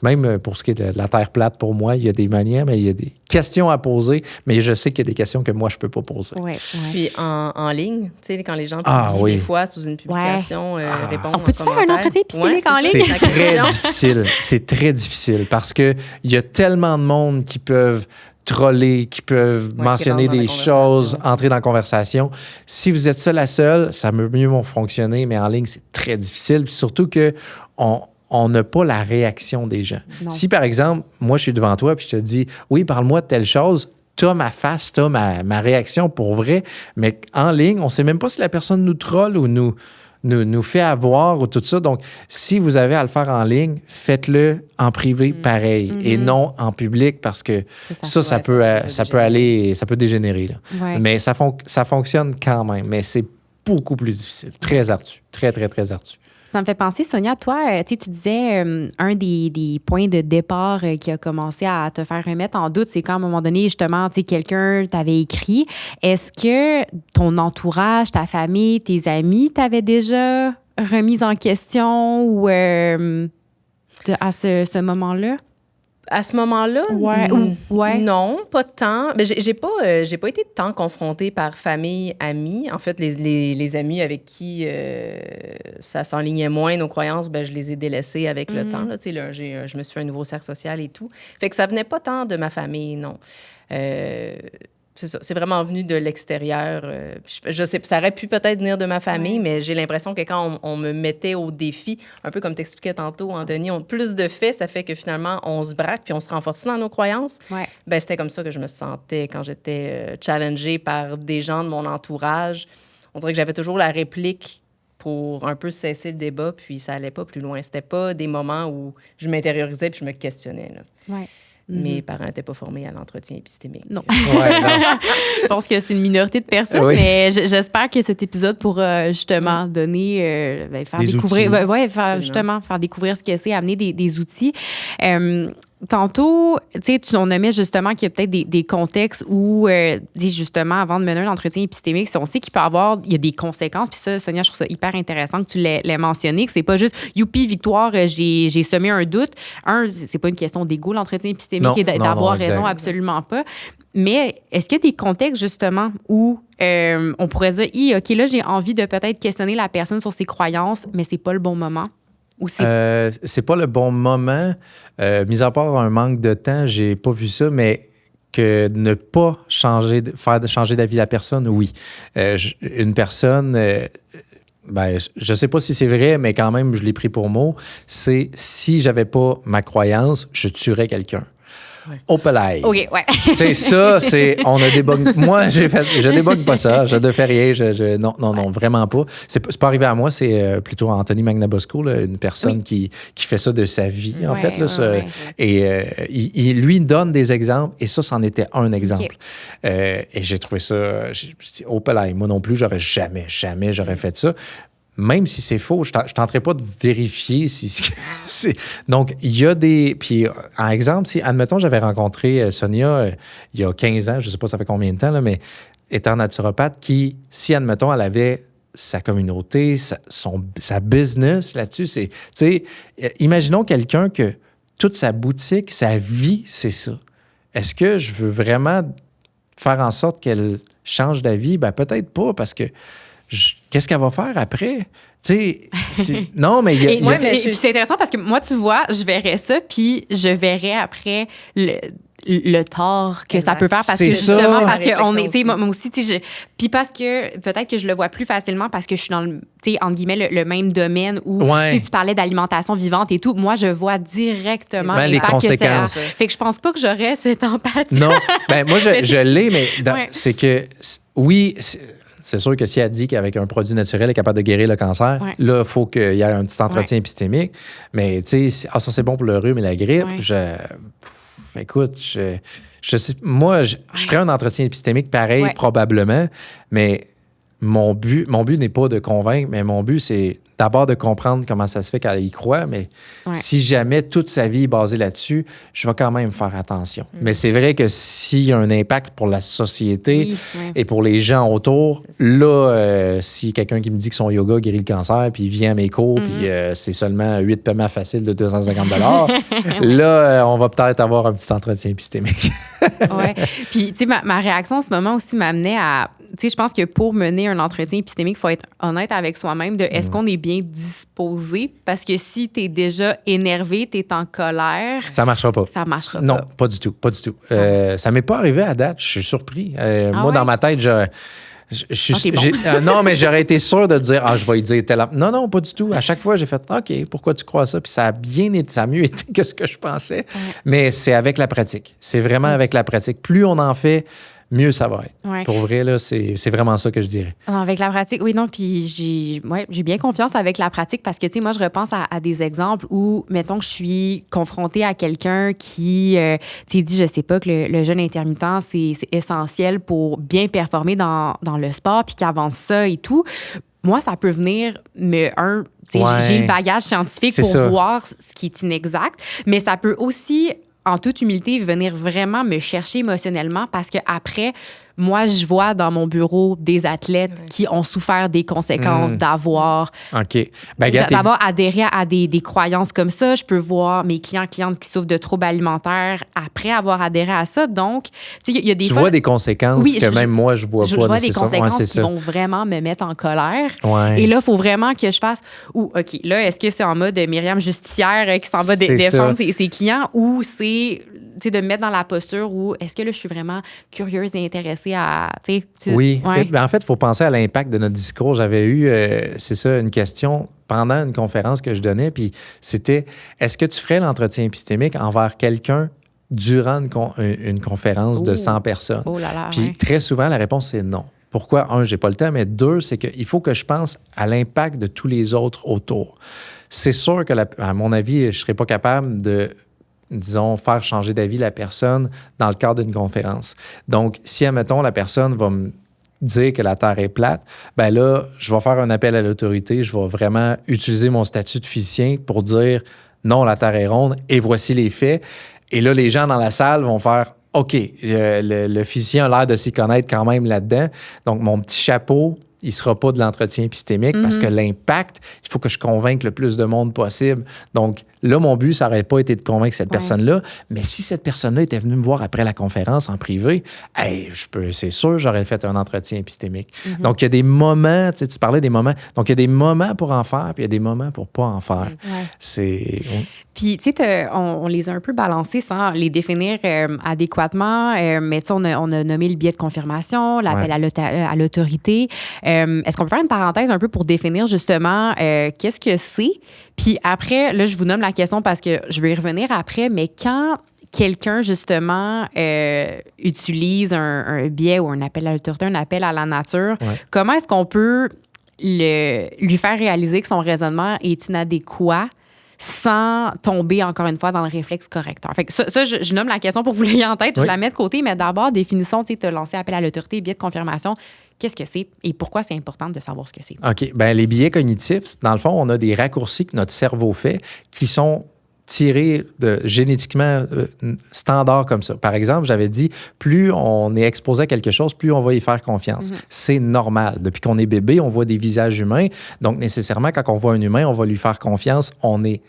même pour ce qui est de la Terre plate, pour moi, il y a des manières, mais il y a des questions à poser. Mais je sais qu'il y a des questions que moi, je ne peux pas poser. Ouais. Puis, en ligne, tu sais, quand les gens publient des fois sous une publication, répondent en commentaire. On peut-tu faire un entretien épistémique en ligne? C'est très difficile. C'est très difficile parce qu'il y a tellement de monde qui peuvent... troller, qui peuvent mentionner des choses, entrer dans la conversation. Si vous êtes seul à seul, ça peut mieux fonctionner, mais en ligne, c'est très difficile. Puis surtout qu'on n'a pas la réaction des gens. Non. Si, par exemple, moi, je suis devant toi puis je te dis « Oui, parle-moi de telle chose », t'as ma face, t'as ma réaction pour vrai, mais en ligne, on ne sait même pas si la personne nous troll ou nous fait avoir ou tout ça. Donc, si vous avez à le faire en ligne, faites-le en privé pareil et non en public parce que ça peut dégénérer. Là. Ouais. Mais ça fonctionne quand même, mais c'est beaucoup plus difficile. Très ardu. Très, très, très ardu. Ça me fait penser, Sonia, toi, tu disais un des points de départ qui a commencé à te faire remettre en doute, c'est quand à un moment donné, justement, quelqu'un t'avait écrit. Est-ce que ton entourage, ta famille, tes amis t'avaient déjà remis en question ou à ce moment-là? À ce moment-là, non, pas tant. Mais j'ai pas été tant confrontée par famille, amis. En fait, les amis avec qui ça s'enlignait moins, nos croyances, ben, je les ai délaissés avec le temps. Là, je me suis fait un nouveau cercle social et tout. Fait que ça venait pas tant de ma famille, non. C'est ça, c'est vraiment venu de l'extérieur. Je sais, ça aurait pu peut-être venir de ma famille, mais j'ai l'impression que quand on me mettait au défi, un peu comme t'expliquais tantôt, Anthony, plus de faits, ça fait que finalement, on se braque puis on se renforce dans nos croyances. Ouais. Ben, c'était comme ça que je me sentais quand j'étais challengée par des gens de mon entourage. On dirait que j'avais toujours la réplique pour un peu cesser le débat, puis ça allait pas plus loin. C'était pas des moments où je m'intériorisais puis je me questionnais. Là. Ouais. Mes parents n'étaient pas formés à l'entretien épistémique. Non. Je pense que c'est une minorité de personnes, mais j'espère que cet épisode pourra justement donner, faire des découvrir, faire découvrir ce que c'est, amener des outils. Tantôt, tu sais, on nommait justement qu'il y a peut-être des contextes où, justement, avant de mener un entretien épistémique, on sait qu'il peut il y a des conséquences. Puis ça, Sonia, je trouve ça hyper intéressant que tu l'aies mentionné, que c'est pas juste « youpi, victoire, j'ai semé un doute ». C'est pas une question d'ego, l'entretien épistémique, et d'avoir raison, absolument pas. Mais est-ce qu'il y a des contextes, justement, où on pourrait dire « OK, là, j'ai envie de peut-être questionner la personne sur ses croyances, mais c'est pas le bon moment ». C'est pas le bon moment. Mis à part un manque de temps, j'ai pas vu ça, mais que ne pas faire changer d'avis la personne, oui. Une personne, je sais pas si c'est vrai, mais quand même, je l'ai pris pour mot, c'est si j'avais pas ma croyance, je tuerais quelqu'un. Opelay. OK, ouais. Tu sais, ça, on a débug. Moi, je débug pas ça. Je ne fais rien. Non, vraiment pas. C'est pas arrivé à moi. C'est plutôt Anthony Magnabosco, là, une personne qui fait ça de sa vie, en fait. Là, Et lui donne des exemples. Et ça, c'en était un exemple. Okay. Et j'ai trouvé ça... Opelay. Moi non plus, j'aurais jamais j'aurais fait ça. Même si c'est faux, je ne tenterai pas de vérifier si c'est... Donc, il y a des... Puis, en exemple, si, admettons, j'avais rencontré Sonia il y a 15 ans, je ne sais pas ça fait combien de temps, là, mais étant naturopathe, qui, si, admettons, elle avait sa communauté, sa business là-dessus, c'est... Tu sais, imaginons quelqu'un que toute sa boutique, sa vie, c'est ça. Est-ce que je veux vraiment faire en sorte qu'elle change d'avis? Ben peut-être pas, parce que qu'est-ce qu'elle va faire après? Tu sais, non, mais il y a... Puis c'est intéressant parce que moi, tu vois, je verrais ça, puis je verrais après le tort que ça peut faire parce que justement, parce qu'on est, moi aussi, tu sais, puis parce que peut-être que je le vois plus facilement parce que je suis dans le, tu sais, entre guillemets, le même domaine où tu parlais d'alimentation vivante et tout. Moi, je vois directement les conséquences. Fait que je pense pas que j'aurais cette empathie. Non, ben moi, je l'ai, mais c'est que, oui... C'est sûr que si elle dit qu'avec un produit naturel, elle est capable de guérir le cancer, là, il faut qu'il y ait un petit entretien épistémique. Mais, tu sais, ça, c'est bon pour le rhume et la grippe. Écoute, je sais, moi, je ferais un entretien épistémique pareil, probablement, mais mon but n'est pas de convaincre, mais mon but, c'est d'abord de comprendre comment ça se fait qu'elle y croit, mais si jamais toute sa vie est basée là-dessus, je vais quand même faire attention. Mais c'est vrai que s'il y a un impact pour la société et pour les gens autour, là, si quelqu'un qui me dit que son yoga guérit le cancer, puis il vient à mes cours, puis c'est seulement 8 paiements faciles de 250 là, on va peut-être avoir un petit entretien épistémique. Oui. Puis, tu sais, ma réaction en ce moment aussi m'amenait à... Tu sais, je pense que pour mener un entretien épistémique, il faut être honnête avec soi-même de est-ce qu'on est bien disposé? Parce que si tu es déjà énervé, tu es en colère... Ça marchera pas. Ça marchera pas. Non, pas du tout. Ça m'est pas arrivé à date. Je suis surpris. Moi, dans ma tête, non, mais j'aurais été sûr de dire je vais y dire tel. Non, pas du tout. À chaque fois, j'ai fait OK, pourquoi tu crois ça? Puis ça a mieux été que ce que je pensais. Mais c'est avec la pratique. C'est vraiment avec la pratique. Plus on en fait, mieux ça va être. Pour vrai, là, c'est vraiment ça que je dirais. Avec la pratique, oui, non, puis j'ai bien confiance avec la pratique parce que, tu sais, moi, je repense à des exemples où, mettons que je suis confrontée à quelqu'un qui, tu sais, dit, je sais pas, que le jeûne intermittent, c'est essentiel pour bien performer dans le sport, puis qu'il avance ça et tout. Moi, ça peut venir, j'ai le bagage scientifique pour voir ce qui est inexact, mais ça peut aussi... en toute humilité, venir vraiment me chercher émotionnellement parce que après, moi, je vois dans mon bureau des athlètes qui ont souffert des conséquences d'avoir adhéré à des croyances comme ça. Je peux voir mes clientes qui souffrent de troubles alimentaires après avoir adhéré à ça. Donc, tu sais, il y a des... Tu vois des conséquences que même moi, je vois pas. Je vois des conséquences qui vont vraiment me mettre en colère. Et là, il faut vraiment que je fasse... OK, là, est-ce que c'est en mode Myriam justicière qui s'en va défendre ses clients ou c'est de me mettre dans la posture où est-ce que là, je suis vraiment curieuse et intéressée à... Oui. En fait, il faut penser à l'impact de notre discours. J'avais eu, une question pendant une conférence que je donnais, puis c'était, est-ce que tu ferais l'entretien épistémique envers quelqu'un durant une conférence de 100 personnes? Oh là là, puis très souvent, la réponse, c'est non. Pourquoi? Un, j'ai pas le temps, mais deux, c'est qu'il faut que je pense à l'impact de tous les autres autour. C'est sûr que, à mon avis, je serais pas capable de... disons, faire changer d'avis la personne dans le cadre d'une conférence. Donc, si, admettons, la personne va me dire que la Terre est plate, ben là, je vais faire un appel à l'autorité, je vais vraiment utiliser mon statut de physicien pour dire non, la Terre est ronde et voici les faits. Et là, les gens dans la salle vont faire OK, le physicien a l'air de s'y connaître quand même là-dedans. Donc, mon petit chapeau, il ne sera pas de l'entretien épistémique parce que l'impact, il faut que je convainque le plus de monde possible. Donc, là, mon but, ça n'aurait pas été de convaincre cette personne-là. Mais si cette personne-là était venue me voir après la conférence en privé, c'est sûr, j'aurais fait un entretien épistémique. Donc, il y a des moments, tu parlais des moments. Donc, il y a des moments pour en faire, puis il y a des moments pour pas en faire. Puis, tu sais, on les a un peu balancés sans les définir adéquatement. Mais tu sais, on a nommé le biais de confirmation, l'appel à l'autorité. Est-ce qu'on peut faire une parenthèse un peu pour définir justement qu'est-ce que c'est? Puis après, là, je vous nomme la question parce que je vais y revenir après, mais quand quelqu'un, justement, utilise un biais ou un appel à l'autorité, un appel à la nature, comment est-ce qu'on peut lui faire réaliser que son raisonnement est inadéquat sans tomber, encore une fois, dans le réflexe correcteur? Fait que ça je nomme la question pour que vous l'ayez en tête, je la mets de côté, mais d'abord, définissons, tu sais, lancé appel à l'autorité, biais de confirmation. Qu'est-ce que c'est et pourquoi c'est important de savoir ce que c'est? OK. Bien, les biais cognitifs, dans le fond, on a des raccourcis que notre cerveau fait qui sont tirés génétiquement standard comme ça. Par exemple, j'avais dit, plus on est exposé à quelque chose, plus on va y faire confiance. C'est normal. Depuis qu'on est bébé, on voit des visages humains. Donc, nécessairement, quand on voit un humain, on va lui faire confiance. On est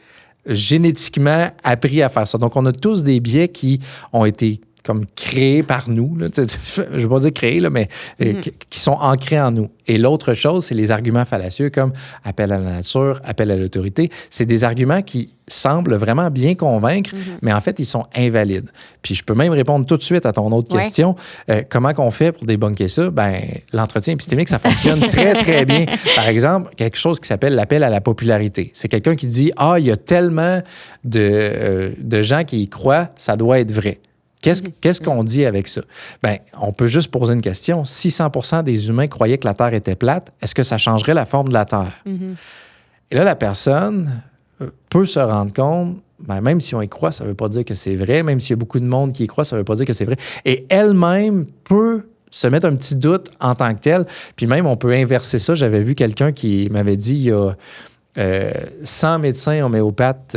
génétiquement appris à faire ça. Donc, on a tous des biais qui ont été comme créés par nous. Là. Je ne veux pas dire créés, là, mais qui sont ancrés en nous. Et l'autre chose, c'est les arguments fallacieux comme appel à la nature, appel à l'autorité. C'est des arguments qui semblent vraiment bien convaincre, mais en fait, ils sont invalides. Puis je peux même répondre tout de suite à ton autre question. Comment qu'on fait pour débunker ça? Bien, l'entretien épistémique, ça fonctionne très, très bien. Par exemple, quelque chose qui s'appelle l'appel à la popularité. C'est quelqu'un qui dit « Ah, il y a tellement de gens qui y croient, ça doit être vrai. » Qu'est-ce qu'on dit avec ça? Bien, on peut juste poser une question. Si 100% des humains croyaient que la Terre était plate, est-ce que ça changerait la forme de la Terre? Et là, la personne peut se rendre compte, ben, même si on y croit, ça ne veut pas dire que c'est vrai. Même s'il y a beaucoup de monde qui y croit, ça ne veut pas dire que c'est vrai. Et elle-même peut se mettre un petit doute en tant que tel. Puis même, on peut inverser ça. J'avais vu quelqu'un qui m'avait dit, il y a 100 médecins homéopathes,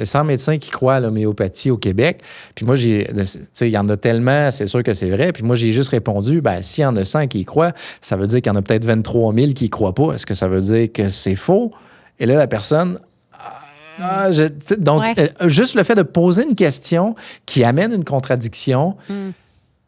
100 médecins qui croient à l'homéopathie au Québec. Puis moi, il y en a tellement, c'est sûr que c'est vrai. Puis moi, j'ai juste répondu, ben, s'il y en a 100 qui y croient, ça veut dire qu'il y en a peut-être 23 000 qui y croient pas. Est-ce que ça veut dire que c'est faux? Et là, la personne... juste le fait de poser une question qui amène une contradiction,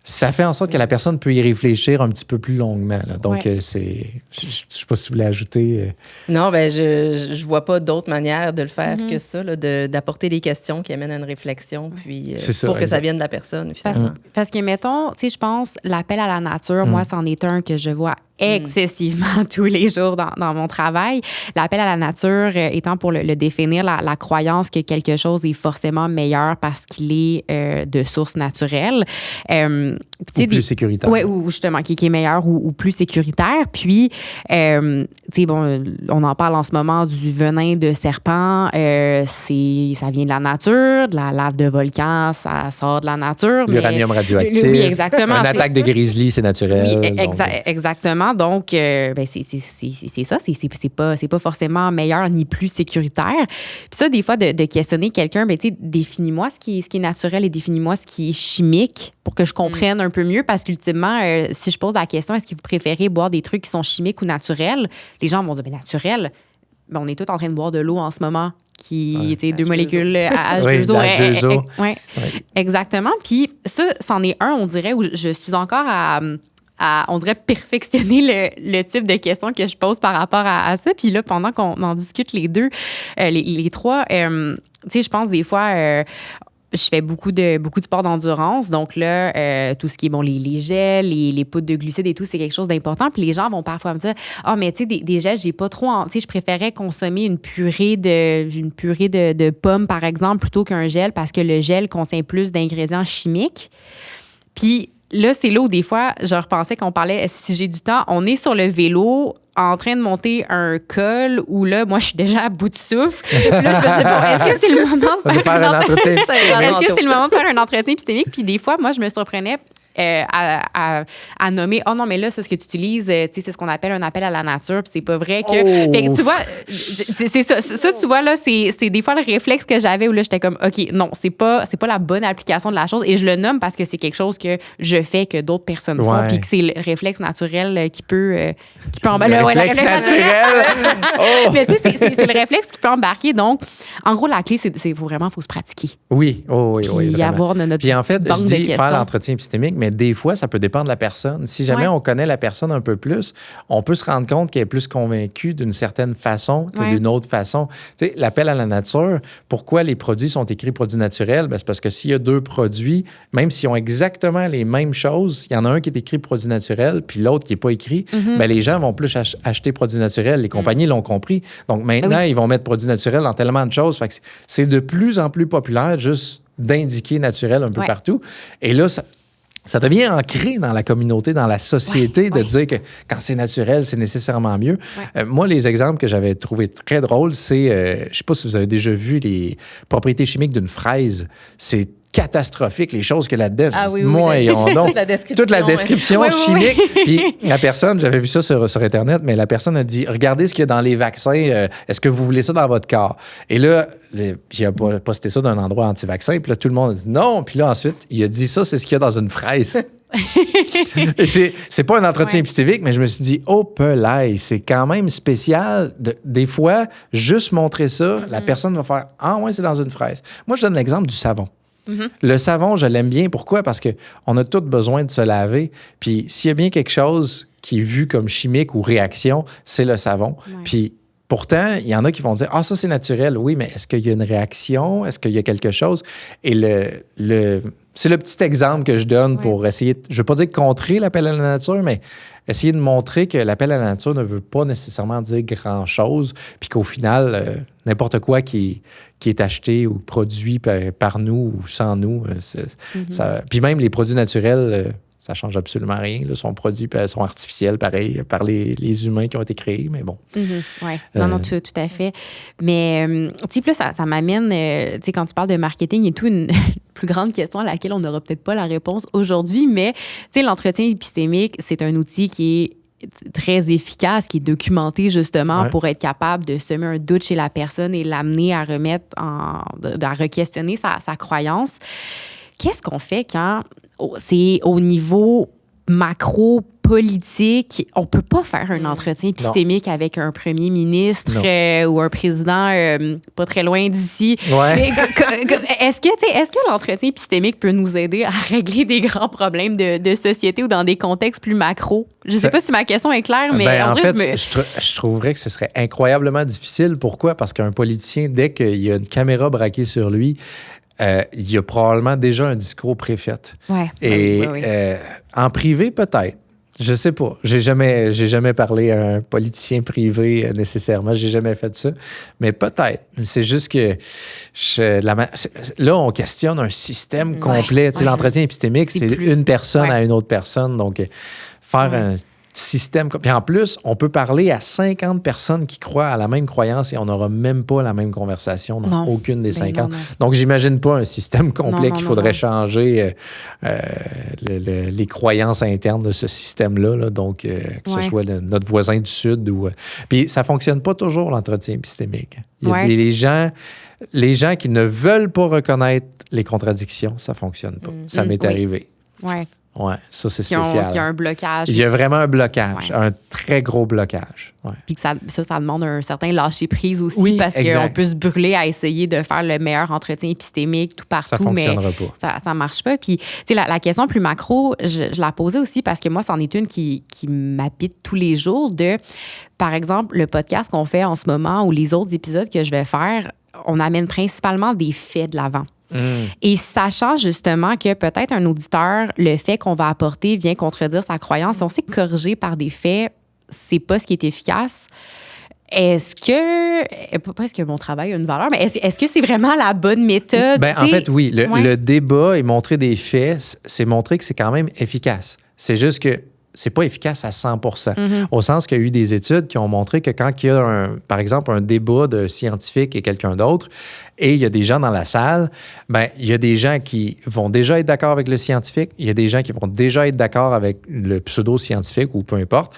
ça fait en sorte que la personne peut y réfléchir un petit peu plus longuement. Là. Donc, je ne sais pas si tu voulais ajouter. Non, ben je vois pas d'autre manière de le faire que ça, là, d'apporter des questions qui amènent à une réflexion, puis pour que ça vienne de la personne, finalement. Parce que, mettons, tu sais, je pense, l'appel à la nature, moi, c'en est un que je vois excessivement tous les jours dans mon travail. L'appel à la nature étant pour le définir, la croyance que quelque chose est forcément meilleur parce qu'il est de source naturelle. Ou plus sécuritaire. Oui, ou justement, qui est meilleur ou plus sécuritaire. Puis, tu sais, bon, on en parle en ce moment du venin de serpent. Ça vient de la nature, de la lave de volcan, ça sort de la nature. L'uranium radioactif. Oui, exactement. Une attaque de grizzly, c'est naturel. Oui, exactement. Donc, ben, c'est ça. C'est pas forcément meilleur ni plus sécuritaire. Puis ça, des fois, de questionner quelqu'un, ben, tu sais, définis-moi ce qui est naturel et définis-moi ce qui est chimique pour que je comprenne un peu mieux. Parce qu'ultimement, si je pose la question, est-ce que vous préférez boire des trucs qui sont chimiques ou naturels? Les gens vont dire, ben, naturel. Ben, on est tous en train de boire de l'eau en ce moment qui, tu sais, 2 molécules à H2O. Oui, exactement. Puis ça, c'en est un, on dirait, où je suis encore à on dirait, perfectionner le type de questions que je pose par rapport à ça. Puis là, pendant qu'on en discute les deux, les trois, tu sais, je pense des fois... je fais beaucoup de sport d'endurance. Donc là, tout ce qui est, bon, les gels, les poudres de glucides et tout, c'est quelque chose d'important. Puis les gens vont parfois me dire, mais tu sais, des gels, j'ai pas trop... Tu sais, je préférais consommer une purée de pommes, par exemple, plutôt qu'un gel parce que le gel contient plus d'ingrédients chimiques. Puis là, c'est là où des fois, je repensais qu'on parlait, si j'ai du temps, on est sur le vélo en train de monter un col où là, moi, je suis déjà à bout de souffle. Puis là, je me disais, bon, est-ce que c'est le moment de faire un entretien épistémique? Est-ce que c'est le moment de faire un entretien épistémique? Puis des fois, moi, je me surprenais à nommer, oh non, mais là, ça, ce que tu utilises, tu sais, c'est ce qu'on appelle un appel à la nature, puis c'est pas vrai que... Fait que tu vois, c'est ça, tu vois, là, c'est des fois le réflexe que j'avais où là, j'étais comme, OK, non, c'est pas la bonne application de la chose, et je le nomme parce que c'est quelque chose que je fais, que d'autres personnes font, puis que c'est le réflexe naturel qui peut embarquer. Le réflexe naturel! Mais tu sais, c'est le réflexe qui peut embarquer, donc, en gros, la clé, c'est vraiment, il faut se pratiquer. Oui. Puis avoir notre Puis en fait, banque je de dis questions. faire l'entretien épistémique, mais des fois, ça peut dépendre de la personne. Si jamais on connaît la personne un peu plus, on peut se rendre compte qu'elle est plus convaincue d'une certaine façon que d'une autre façon. Tu sais, l'appel à la nature, pourquoi les produits sont écrits produits naturels? Ben, c'est parce que s'il y a 2 produits, même s'ils ont exactement les mêmes choses, il y en a un qui est écrit produit naturel, puis l'autre qui n'est pas écrit, ben, les gens vont plus acheter produits naturels. Les compagnies l'ont compris. Donc maintenant, ils vont mettre produits naturels dans tellement de choses. Fait que c'est de plus en plus populaire juste d'indiquer naturel un peu partout. Et là, ça devient ancré dans la communauté, dans la société, de dire que quand c'est naturel, c'est nécessairement mieux. Moi, les exemples que j'avais trouvés très drôles, c'est, je ne sais pas si vous avez déjà vu les propriétés chimiques d'une fraise. C'est catastrophique, les choses que là-dedans. Toute la description chimique. Puis la personne, j'avais vu ça sur Internet, mais la personne a dit, regardez ce qu'il y a dans les vaccins, est-ce que vous voulez ça dans votre corps? Et là, il a posté ça d'un endroit anti-vaccin, puis là, tout le monde a dit non. Puis là, ensuite, il a dit ça, c'est ce qu'il y a dans une fraise. C'est pas un entretien épistémique, mais je me suis dit, oh, pelaille, c'est quand même spécial. Des fois, juste montrer ça, la personne va faire, ah ouais, c'est dans une fraise. Moi, je donne l'exemple du savon. Le savon, je l'aime bien. Pourquoi? Parce qu'on a tous besoin de se laver. Puis s'il y a bien quelque chose qui est vu comme chimique ou réaction, c'est le savon. Puis pourtant, il y en a qui vont dire « Ah, ça, c'est naturel. » Oui, mais est-ce qu'il y a une réaction? Est-ce qu'il y a quelque chose? Et c'est le petit exemple que je donne pour essayer, je ne veux pas dire contrer l'appel à la nature, mais essayer de montrer que l'appel à la nature ne veut pas nécessairement dire grand-chose, puis qu'au final, n'importe quoi qui est acheté ou produit par nous ou sans nous, puis même les produits naturels, ça ne change absolument rien. Là, sont produits, sont artificiels, pareil, par les humains qui ont été créés, mais bon. Oui, non, tout à fait. Mais, tu sais, plus ça m'amène, tu sais, quand tu parles de marketing et tout, une plus grande question à laquelle on n'aura peut-être pas la réponse aujourd'hui, mais, tu sais, l'entretien épistémique, c'est un outil qui est très efficace, qui est documenté justement pour être capable de semer un doute chez la personne et l'amener à remettre à re-questionner sa croyance. Qu'est-ce qu'on fait quand c'est au niveau macro-politique? On ne peut pas faire un entretien épistémique avec un premier ministre ou un président pas très loin d'ici. Mais, est-ce que l'entretien épistémique peut nous aider à régler des grands problèmes de société ou dans des contextes plus macro? Je ne sais pas si ma question est claire, mais en fait, je trouverais que ce serait incroyablement difficile. Pourquoi? Parce qu'un politicien, dès qu'il y a une caméra braquée sur lui, il y a probablement déjà un discours préfait. En privé, peut-être. Je sais pas. J'ai jamais parlé à un politicien privé nécessairement. J'ai jamais fait ça. Mais peut-être. C'est juste que là, on questionne un système complet. Tu sais, l'entretien épistémique, c'est une personne à une autre personne. Donc, faire un système. Puis en plus, on peut parler à 50 personnes qui croient à la même croyance et on n'aura même pas la même conversation dans aucune des 50. Donc, j'imagine pas un système complet qu'il faudrait changer les croyances internes de ce système-là. Là. Donc, que ce soit notre voisin du Sud ou... Puis ça fonctionne pas toujours, l'entretien épistémique. Il y a les gens qui ne veulent pas reconnaître les contradictions, ça fonctionne pas. Ça m'est arrivé. Oui, ça, c'est spécial. Il y a un blocage. Il y a vraiment un blocage, un très gros blocage. Puis que ça demande un certain lâcher-prise aussi, parce qu'on peut se brûler à essayer de faire le meilleur entretien épistémique tout partout. Ça ne fonctionnera pas. Ça ne marche pas. Puis, tu sais, la question plus macro, je la posais aussi parce que moi, c'en est une qui m'habite tous les jours par exemple, le podcast qu'on fait en ce moment ou les autres épisodes que je vais faire, on amène principalement des faits de l'avant. Et sachant justement que peut-être un auditeur, le fait qu'on va apporter vient contredire sa croyance, si on s'est corrigé par des faits, c'est pas ce qui est efficace. Est-ce que mon travail a une valeur, mais est-ce que c'est vraiment la bonne méthode? En fait, oui. Le débat et montrer des faits, c'est montrer que c'est quand même efficace. C'est juste que c'est pas efficace à 100%. Au sens qu'il y a eu des études qui ont montré que quand il y a, par exemple, un débat de scientifique et quelqu'un d'autre, et il y a des gens dans la salle, il y a des gens qui vont déjà être d'accord avec le scientifique, il y a des gens qui vont déjà être d'accord avec le pseudo-scientifique ou peu importe,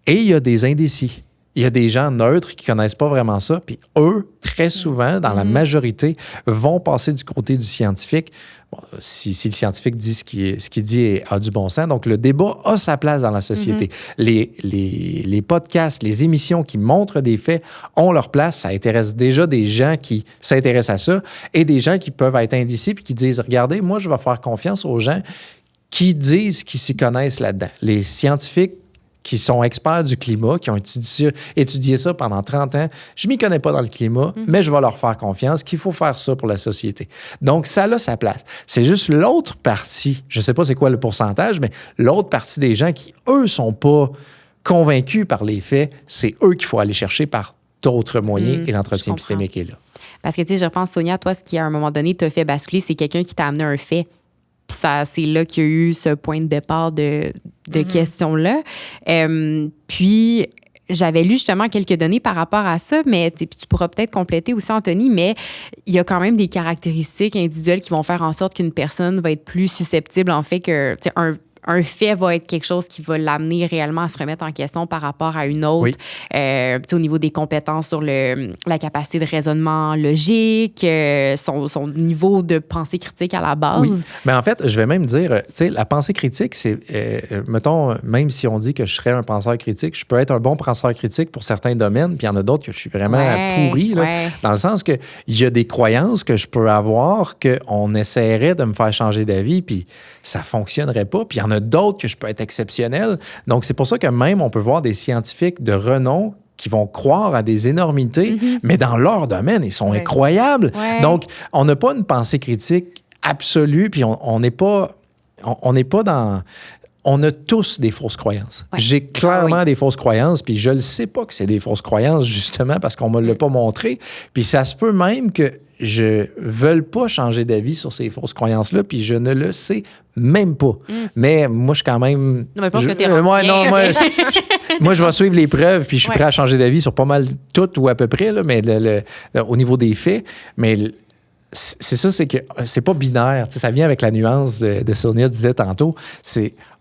et il y a des indécis. Il y a des gens neutres qui ne connaissent pas vraiment ça, puis eux, très souvent, dans la majorité, vont passer du côté du scientifique. Bon, si le scientifique dit ce qu'il dit a du bon sens. Donc, le débat a sa place dans la société. Les podcasts, les émissions qui montrent des faits ont leur place. Ça intéresse déjà des gens qui s'intéressent à ça et des gens qui peuvent être indécis puis qui disent, regardez, moi, je vais faire confiance aux gens qui disent qu'ils s'y connaissent là-dedans. Les scientifiques qui sont experts du climat, qui ont étudié ça pendant 30 ans. Je ne m'y connais pas dans le climat, mais je vais leur faire confiance qu'il faut faire ça pour la société. Donc, ça a sa place. C'est juste l'autre partie, je ne sais pas c'est quoi le pourcentage, mais l'autre partie des gens qui, eux, ne sont pas convaincus par les faits, c'est eux qu'il faut aller chercher par d'autres moyens et l'entretien épistémique est là. Parce que, tu sais, je pense, Sonia, toi, ce qui, à un moment donné, t'a fait basculer, c'est quelqu'un qui t'a amené un fait. Puis c'est là qu'il y a eu ce point de départ de questions-là. Puis, j'avais lu justement quelques données par rapport à ça, mais tu pourras peut-être compléter aussi, Anthony, mais il y a quand même des caractéristiques individuelles qui vont faire en sorte qu'une personne va être plus susceptible, en fait, que un fait va être quelque chose qui va l'amener réellement à se remettre en question par rapport à une autre. Oui. Au niveau des compétences sur la capacité de raisonnement logique, son niveau de pensée critique à la base. Oui. Mais en fait, je vais même dire, tu sais, la pensée critique, c'est, mettons, même si on dit que je serais un penseur critique, je peux être un bon penseur critique pour certains domaines, puis il y en a d'autres que je suis vraiment pourri, là, dans le sens qu'il y a des croyances que je peux avoir qu'on essaierait de me faire changer d'avis, puis ça fonctionnerait pas. Puis il y en a d'autres que je peux être exceptionnel. Donc, c'est pour ça que même on peut voir des scientifiques de renom qui vont croire à des énormités, mais dans leur domaine, ils sont incroyables. Ouais. Donc, on n'a pas une pensée critique absolue, puis on n'est pas dans... On a tous des fausses croyances. Ouais. J'ai clairement des fausses croyances, puis je ne le sais pas que c'est des fausses croyances, justement, parce qu'on ne me l'a pas montré. Puis ça se peut même que je ne veuille pas changer d'avis sur ces fausses croyances-là, puis je ne le sais même pas. Mais moi, je suis quand même... Non, mais pense que t'es moi, je vais suivre les preuves, puis je suis prêt à changer d'avis sur pas mal tout ou à peu près, là, mais au niveau des faits. Mais c'est ça, c'est que c'est pas binaire. Tu sais, ça vient avec la nuance de Sonia disait tantôt.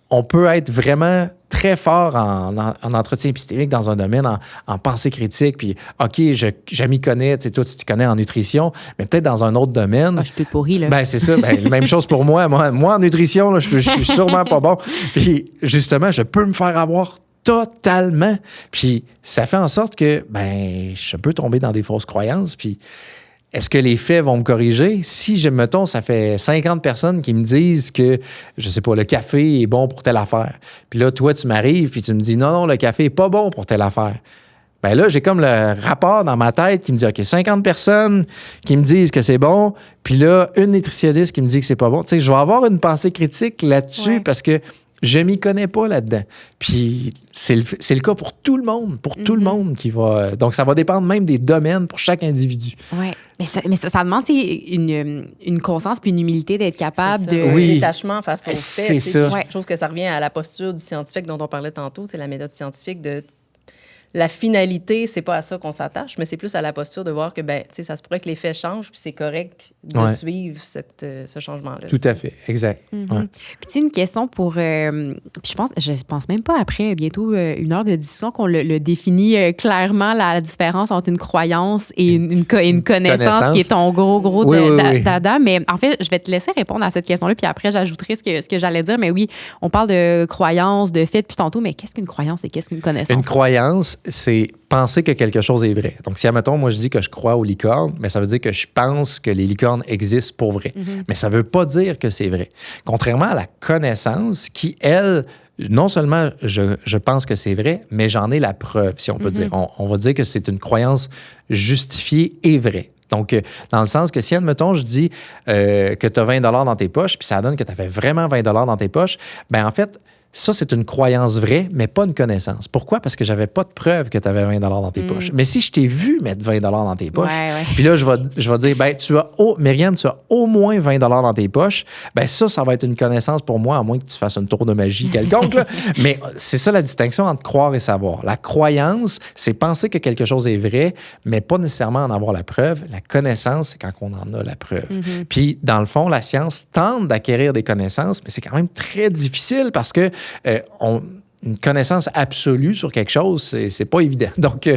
On peut être vraiment très fort en entretien épistémique dans un domaine, en pensée critique, puis OK, je m'y connais, tu sais, toi, tu t'y connais en nutrition, mais peut-être dans un autre domaine. Je suis tout pourri, là. Ben, c'est ça. Ben, même chose pour moi. Moi, en nutrition, là, je suis sûrement pas bon. Puis, justement, je peux me faire avoir totalement. Puis, ça fait en sorte que, ben, je peux tomber dans des fausses croyances, puis... Est-ce que les faits vont me corriger? Si, mettons, ça fait 50 personnes qui me disent que, je sais pas, le café est bon pour telle affaire. Puis là, toi, tu m'arrives puis tu me dis, non, le café est pas bon pour telle affaire. Bien là, j'ai comme le rapport dans ma tête qui me dit, OK, 50 personnes qui me disent que c'est bon, puis là, une nutritionniste qui me dit que c'est pas bon. Tu sais, je vais avoir une pensée critique là-dessus parce que je m'y connais pas là-dedans. Puis c'est le cas pour tout le monde, tout le monde qui va... Donc, ça va dépendre même des domaines pour chaque individu. Oui, mais ça demande une conscience puis une humilité d'être capable de... Oui. Un détachement face aux faits. C'est ça. Je trouve que ça revient à la posture du scientifique dont on parlait tantôt, c'est la méthode scientifique de... La finalité, c'est pas à ça qu'on s'attache, mais c'est plus à la posture de voir que, ben, tu sais, ça se pourrait que les faits changent, puis c'est correct de suivre ce changement-là. Tout à fait, exact. Puis, tu sais, une question pour... puis je pense même pas après bientôt 1 heure de discussion qu'on le définit clairement, la différence entre une croyance et une connaissance qui est ton gros dada. Mais en fait, je vais te laisser répondre à cette question-là, puis après, j'ajouterai ce que j'allais dire. Mais oui, on parle de croyance, de fait depuis tantôt, mais qu'est-ce qu'une croyance et qu'est-ce qu'une connaissance? Une croyance, c'est penser que quelque chose est vrai. Donc, si, admettons, moi, je dis que je crois aux licornes, mais ça veut dire que je pense que les licornes existent pour vrai. Mais ça ne veut pas dire que c'est vrai. Contrairement à la connaissance qui, elle, non seulement je pense que c'est vrai, mais j'en ai la preuve, si on peut dire. On va dire que c'est une croyance justifiée et vraie. Donc, dans le sens que si, admettons, je dis que tu as 20 $ dans tes poches, puis ça donne que tu avais vraiment 20 $ dans tes poches, bien, en fait, ça, c'est une croyance vraie, mais pas une connaissance. Pourquoi? Parce que j'avais pas de preuve que tu avais 20 $ dans tes poches. Mais si je t'ai vu mettre 20 $ dans tes poches, puis là, je vais dire, ben, Myriam, tu as au moins 20 $ dans tes poches, ben ça va être une connaissance pour moi, à moins que tu fasses une tour de magie quelconque. Là. Mais c'est ça la distinction entre croire et savoir. La croyance, c'est penser que quelque chose est vrai, mais pas nécessairement en avoir la preuve. La connaissance, c'est quand on en a la preuve. Puis, dans le fond, la science tente d'acquérir des connaissances, mais c'est quand même très difficile parce que une connaissance absolue sur quelque chose, c'est pas évident. Donc,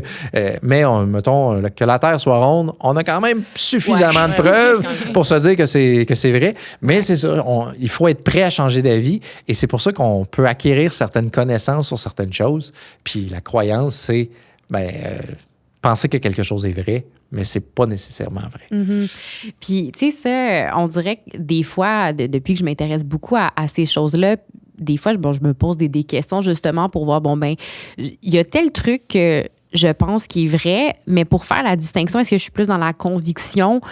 mais mettons que la Terre soit ronde, on a quand même suffisamment de preuves pour se dire que c'est vrai. Mais c'est ça, il faut être prêt à changer d'avis et c'est pour ça qu'on peut acquérir certaines connaissances sur certaines choses. Puis la croyance, c'est penser que quelque chose est vrai, mais c'est pas nécessairement vrai. Puis, tu sais, ça, on dirait que des fois, depuis que je m'intéresse beaucoup à ces choses-là, des fois, je me pose des questions justement pour voir, il y a tel truc que je pense qui est vrai, mais pour faire la distinction, est-ce que je suis plus dans la conviction?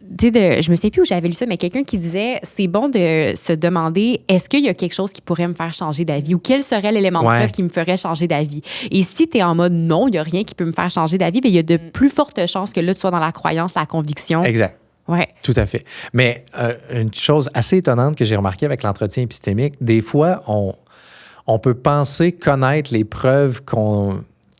je me sais plus où j'avais lu ça, mais quelqu'un qui disait c'est bon de se demander est-ce qu'il y a quelque chose qui pourrait me faire changer d'avis ou quel serait l'élément de preuve qui me ferait changer d'avis. Et si tu es en mode non, il n'y a rien qui peut me faire changer d'avis, bien, il y a de plus fortes chances que là, tu sois dans la croyance, la conviction. Exact. Ouais. Tout à fait. Mais une chose assez étonnante que j'ai remarquée avec l'entretien épistémique, des fois, on peut penser connaître les preuves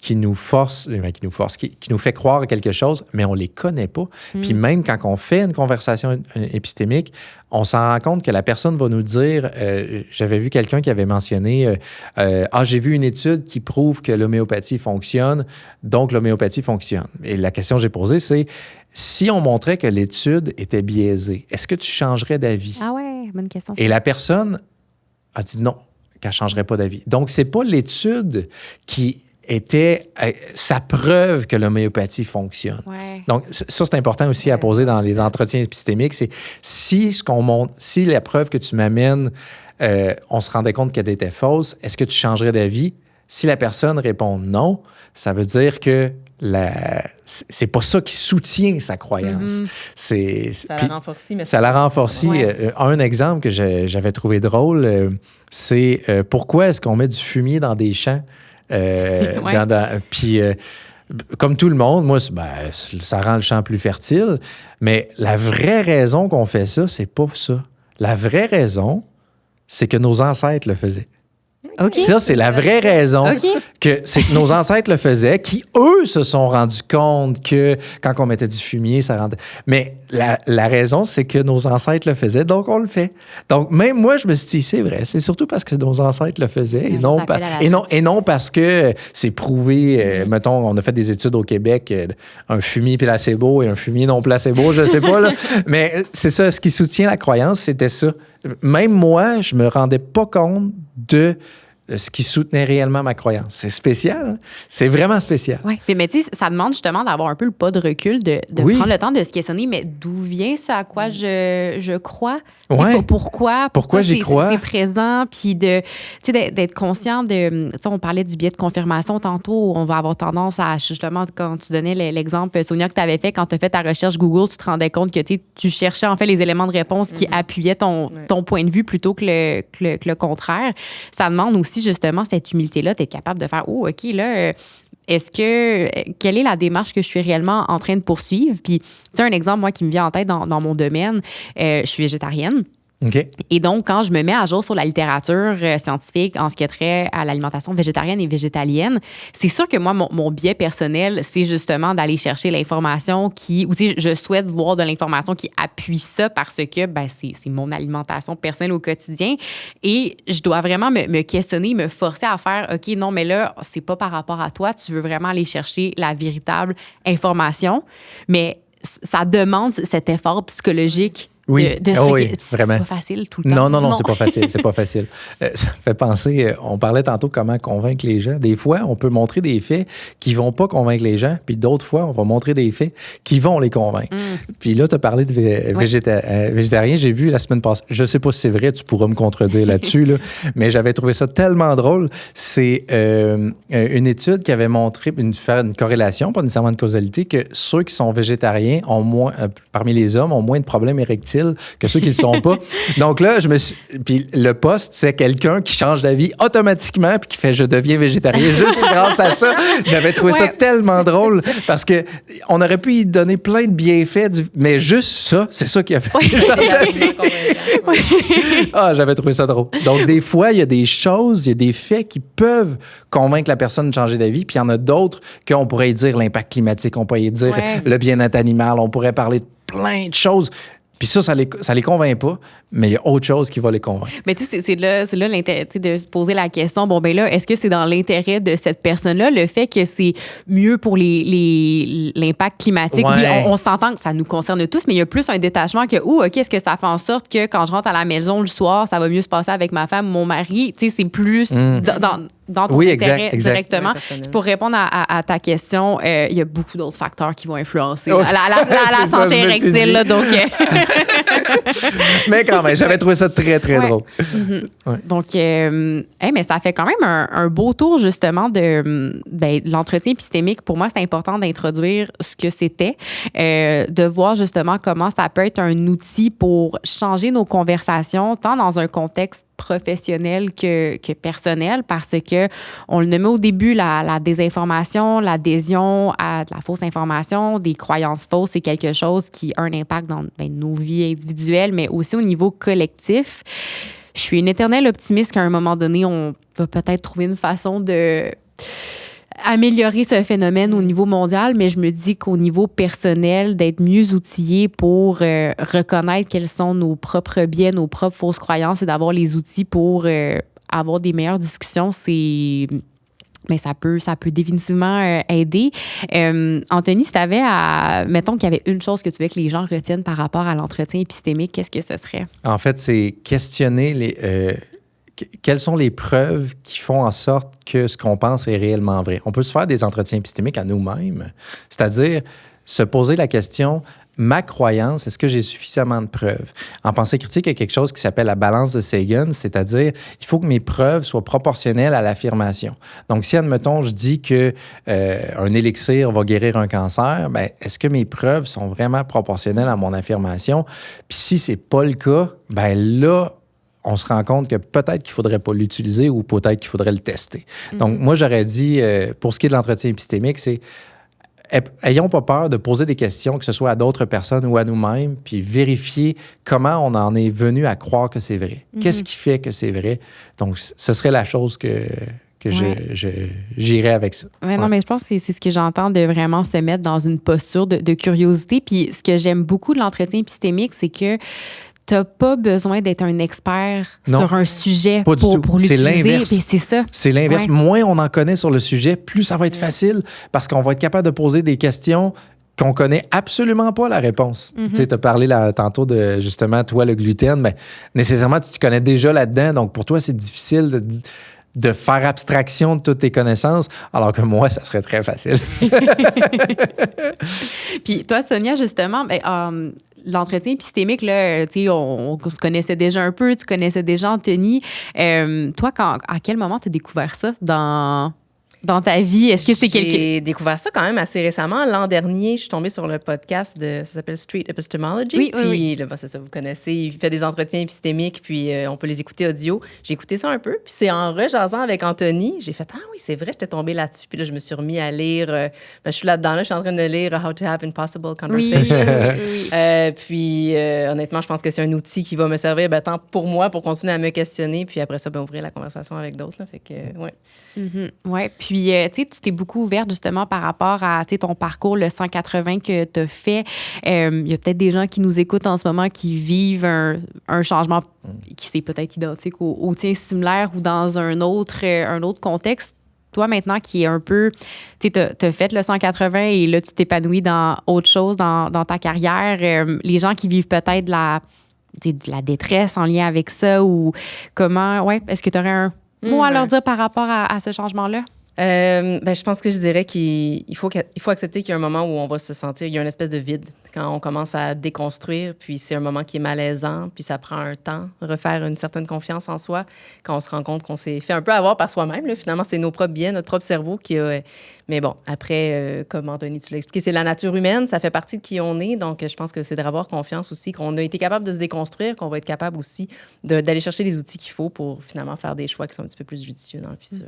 qui nous fait croire à quelque chose, mais on ne les connaît pas. Puis même quand on fait une conversation épistémique, on s'en rend compte que la personne va nous dire, j'avais vu quelqu'un qui avait mentionné, j'ai vu une étude qui prouve que l'homéopathie fonctionne, donc l'homéopathie fonctionne. Et la question que j'ai posée, c'est, si on montrait que l'étude était biaisée, est-ce que tu changerais d'avis? Ah ouais, bonne question. Et la personne a dit non, qu'elle ne changerait pas d'avis. Donc, ce n'est pas l'étude qui était sa preuve que l'homéopathie fonctionne. Ouais. Donc, ça, c'est important aussi à poser dans les entretiens épistémiques, c'est si la preuve que tu m'amènes, on se rendait compte qu'elle était fausse, est-ce que tu changerais d'avis? Si la personne répond non, ça veut dire que c'est pas ça qui soutient sa croyance. Ça la renforcit. Mais ça la renforcit. Ouais. Un exemple que j'avais trouvé drôle, c'est pourquoi est-ce qu'on met du fumier dans des champs? Puis, comme tout le monde, moi, ça rend le champ plus fertile. Mais la vraie raison qu'on fait ça, c'est pas ça. La vraie raison, c'est que nos ancêtres le faisaient. Okay. Ça, c'est la vraie raison que c'est que nos ancêtres le faisaient, qui, eux, se sont rendus compte que quand on mettait du fumier, ça rendait... Mais la raison, c'est que nos ancêtres le faisaient, donc on le fait. Donc, même moi, je me suis dit, c'est vrai, c'est surtout parce que nos ancêtres le faisaient et non parce que c'est prouvé. Mettons, on a fait des études au Québec, un fumier placebo et un fumier non placebo, je sais pas, là. Mais c'est ça, ce qui soutient la croyance, c'était ça. Même moi, je me rendais pas compte de ce qui soutenait réellement ma croyance. C'est spécial. Hein? C'est vraiment spécial. Oui, mais tu sais, ça demande justement d'avoir un peu le pas de recul, de prendre le temps de se questionner, mais d'où vient ce à quoi je crois? Ouais. Pourquoi j'y crois? C'est présent, puis d'être conscient de... On parlait du biais de confirmation tantôt, où on va avoir tendance à, justement, quand tu donnais l'exemple, Sonia, que tu avais fait, quand tu as fait ta recherche Google, tu te rendais compte que tu cherchais en fait les éléments de réponse qui appuyaient ton point de vue plutôt que le contraire. Ça demande aussi justement cette humilité-là, d'être capable de faire « Oh, OK, là... quelle est la démarche que je suis réellement en train de poursuivre? » Puis, tu sais, un exemple, moi, qui me vient en tête dans mon domaine, je suis végétarienne. Okay. Et donc, quand je me mets à jour sur la littérature scientifique en ce qui a trait à l'alimentation végétarienne et végétalienne, c'est sûr que moi, mon biais personnel, c'est justement d'aller chercher l'information ou si je souhaite voir de l'information qui appuie ça parce que c'est mon alimentation personnelle au quotidien. Et je dois vraiment me questionner, me forcer à faire « OK, non, mais là, c'est pas par rapport à toi. Tu veux vraiment aller chercher la véritable information. » Mais ça demande cet effort psychologique. Oui, vraiment. C'est pas facile tout le temps. Non, c'est pas facile. C'est pas facile. Ça fait penser, on parlait tantôt comment convaincre les gens. Des fois, on peut montrer des faits qui vont pas convaincre les gens, puis d'autres fois, on va montrer des faits qui vont les convaincre. Puis là, tu as parlé de végétarien. J'ai vu la semaine passée, je sais pas si c'est vrai, tu pourras me contredire là-dessus, là, mais j'avais trouvé ça tellement drôle. C'est une étude qui avait montré, faire une corrélation, pas nécessairement une causalité, que ceux qui sont végétariens ont moins, parmi les hommes, ont moins de problèmes érectiles que ceux qui ne le sont pas. Donc là, puis le poste, c'est quelqu'un qui change d'avis automatiquement puis qui fait « je deviens végétarien » juste grâce à ça. J'avais trouvé ça tellement drôle parce qu'on aurait pu y donner plein de bienfaits, mais juste ça, c'est ça qui a fait que je change d'avis. J'avais trouvé ça drôle. Donc des fois, il y a des choses, il y a des faits qui peuvent convaincre la personne de changer d'avis, puis il y en a d'autres qu'on pourrait dire l'impact climatique, on pourrait dire le bien-être animal, on pourrait parler de plein de choses. Puis ça les convainc pas, mais il y a autre chose qui va les convaincre. Mais tu sais, c'est là l'intérêt de se poser la question, est-ce que c'est dans l'intérêt de cette personne-là, le fait que c'est mieux pour l'impact climatique? Ouais. Oui, on s'entend que ça nous concerne tous, mais il y a plus un détachement que, OK, est-ce que ça fait en sorte que quand je rentre à la maison le soir, ça va mieux se passer avec ma femme ou mon mari? Tu sais, c'est plus dans ton intérêt directement. Pour répondre à ta question, il y a beaucoup d'autres facteurs qui vont influencer la santé érectile. Donc, mais quand Non, mais j'avais trouvé ça très, très drôle. Ouais. Donc, mais ça fait quand même un beau tour, justement, de l'entretien épistémique. Pour moi, c'est important d'introduire ce que c'était, de voir justement comment ça peut être un outil pour changer nos conversations, tant dans un contexte professionnel que personnel, parce que on le nommait au début, la désinformation, l'adhésion à de la fausse information, des croyances fausses, c'est quelque chose qui a un impact dans nos vies individuelles, mais aussi au niveau collectif. Je suis une éternelle optimiste qu'à un moment donné, on va peut-être trouver une façon de améliorer ce phénomène au niveau mondial, mais je me dis qu'au niveau personnel, d'être mieux outillé pour reconnaître quels sont nos propres biais, nos propres fausses croyances et d'avoir les outils pour avoir des meilleures discussions, mais ça peut définitivement aider. Anthony, si tu avais mettons qu'il y avait une chose que tu veux que les gens retiennent par rapport à l'entretien épistémique, qu'est-ce que ce serait? En fait, c'est questionner quelles sont les preuves qui font en sorte que ce qu'on pense est réellement vrai. On peut se faire des entretiens épistémiques à nous-mêmes, c'est-à-dire se poser la question, ma croyance, est-ce que j'ai suffisamment de preuves? En pensée critique, il y a quelque chose qui s'appelle la balance de Sagan, c'est-à-dire il faut que mes preuves soient proportionnelles à l'affirmation. Donc, si, admettons, je dis qu'un élixir va guérir un cancer, bien, est-ce que mes preuves sont vraiment proportionnelles à mon affirmation? Puis si c'est pas le cas, bien là, on se rend compte que peut-être qu'il ne faudrait pas l'utiliser ou peut-être qu'il faudrait le tester. Donc, moi, j'aurais dit, pour ce qui est de l'entretien épistémique, c'est ayons pas peur de poser des questions, que ce soit à d'autres personnes ou à nous-mêmes, puis vérifier comment on en est venu à croire que c'est vrai. Qu'est-ce qui fait que c'est vrai? Donc, ce serait la chose que j'irais avec ça. Ouais, non, mais je pense que c'est ce que j'entends, de vraiment se mettre dans une posture de curiosité. Puis ce que j'aime beaucoup de l'entretien épistémique, c'est que tu n'as pas besoin d'être un expert sur un sujet pour l'utiliser. C'est l'inverse. Et c'est ça. C'est l'inverse. Ouais. Moins on en connaît sur le sujet, plus ça va être facile parce qu'on va être capable de poser des questions qu'on connaît absolument pas la réponse. Tu sais, tu as parlé tantôt de, justement, toi, le gluten, mais nécessairement, tu te connais déjà là-dedans. Donc, pour toi, c'est difficile de faire abstraction de toutes tes connaissances, alors que moi, ça serait très facile. Puis toi, Sonia, justement, l'entretien épistémique, là, on se connaissait déjà un peu, tu connaissais déjà Anthony. Toi, à quel moment tu as découvert ça dans ta vie? Est-ce que c'est J'ai découvert ça quand même assez récemment. L'an dernier, je suis tombée sur le podcast ça s'appelle Street Epistemology. Oui, puis, oui. là, c'est ça, vous connaissez, il fait des entretiens épistémiques, puis on peut les écouter audio. J'ai écouté ça un peu, puis c'est en rejasant avec Anthony, j'ai fait « Ah oui, c'est vrai, j'étais tombée là-dessus. » Puis là, je me suis remis à lire. Je suis là-dedans, je suis en train de lire « How to have impossible conversation ». Puis honnêtement, je pense que c'est un outil qui va me servir tant pour moi, pour continuer à me questionner, puis après ça, ouvrir la conversation avec d'autres. Là, fait que, ouais. Oui, puis tu t'es beaucoup ouverte justement par rapport à ton parcours, le 180 que tu as fait. Il y a peut-être des gens qui nous écoutent en ce moment qui vivent un changement qui c'est peut-être identique au tien, similaire ou dans un autre contexte. Toi, maintenant, qui est un peu... Tu as fait le 180 et là, tu t'épanouis dans autre chose dans ta carrière. Les gens qui vivent peut-être de la détresse en lien avec ça ou comment... Ouais, est-ce que tu aurais un mot à leur dire par rapport à ce changement-là? Je pense que je dirais qu'il faut accepter qu'il y a un moment où on va se sentir, il y a une espèce de vide quand on commence à déconstruire, puis c'est un moment qui est malaisant, puis ça prend un temps, refaire une certaine confiance en soi, quand on se rend compte qu'on s'est fait un peu avoir par soi-même. Là. Finalement, c'est nos propres biais, notre propre cerveau qui a... Mais bon, après, comme Anthony, tu l'as expliqué, c'est la nature humaine, ça fait partie de qui on est, donc je pense que c'est d'avoir confiance aussi, qu'on a été capable de se déconstruire, qu'on va être capable aussi d'aller chercher les outils qu'il faut pour finalement faire des choix qui sont un petit peu plus judicieux dans le futur.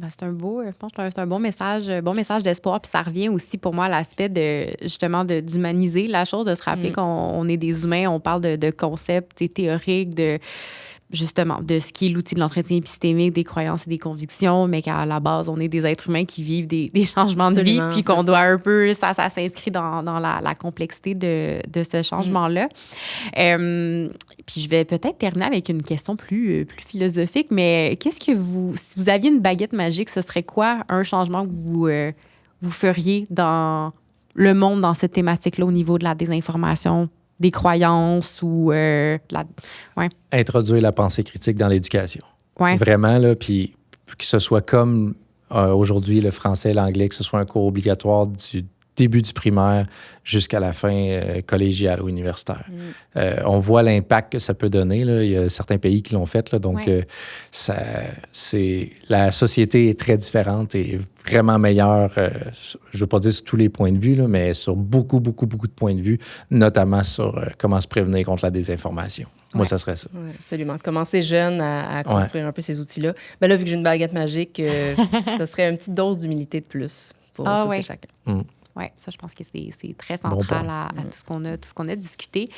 C'est un beau... Je pense que c'est un bon message d'espoir. Puis ça revient aussi pour moi à l'aspect d'humaniser la chose, de se rappeler qu'on est des humains, on parle de concepts théoriques, justement, de ce qui est l'outil de l'entretien épistémique, des croyances et des convictions, mais qu'à la base, on est des êtres humains qui vivent des changements de vie, puis qu'on doit un peu... Ça s'inscrit dans la complexité de ce changement-là. Puis je vais peut-être terminer avec une question plus philosophique, mais qu'est-ce que si vous aviez une baguette magique, ce serait quoi un changement que vous feriez dans le monde, dans cette thématique-là, au niveau de la désinformation, des croyances ou Introduire la pensée critique dans l'éducation. Ouais. Vraiment, là, puis que ce soit comme aujourd'hui le français, l'anglais, que ce soit un cours obligatoire début du primaire jusqu'à la fin collégiale ou universitaire. On voit l'impact que ça peut donner. Là. Il y a certains pays qui l'ont fait. Là, donc, la société est très différente et vraiment meilleure, je ne veux pas dire sur tous les points de vue, là, mais sur beaucoup de points de vue, notamment sur comment se prévenir contre la désinformation. Moi, ça serait ça. Oui, absolument. Commencer jeune à construire un peu ces outils-là. Ben là, vu que j'ai une baguette magique, ça serait une petite dose d'humilité de plus pour tous et chacun. Oui, ça, je pense que c'est très central à tout ce qu'on a discuté.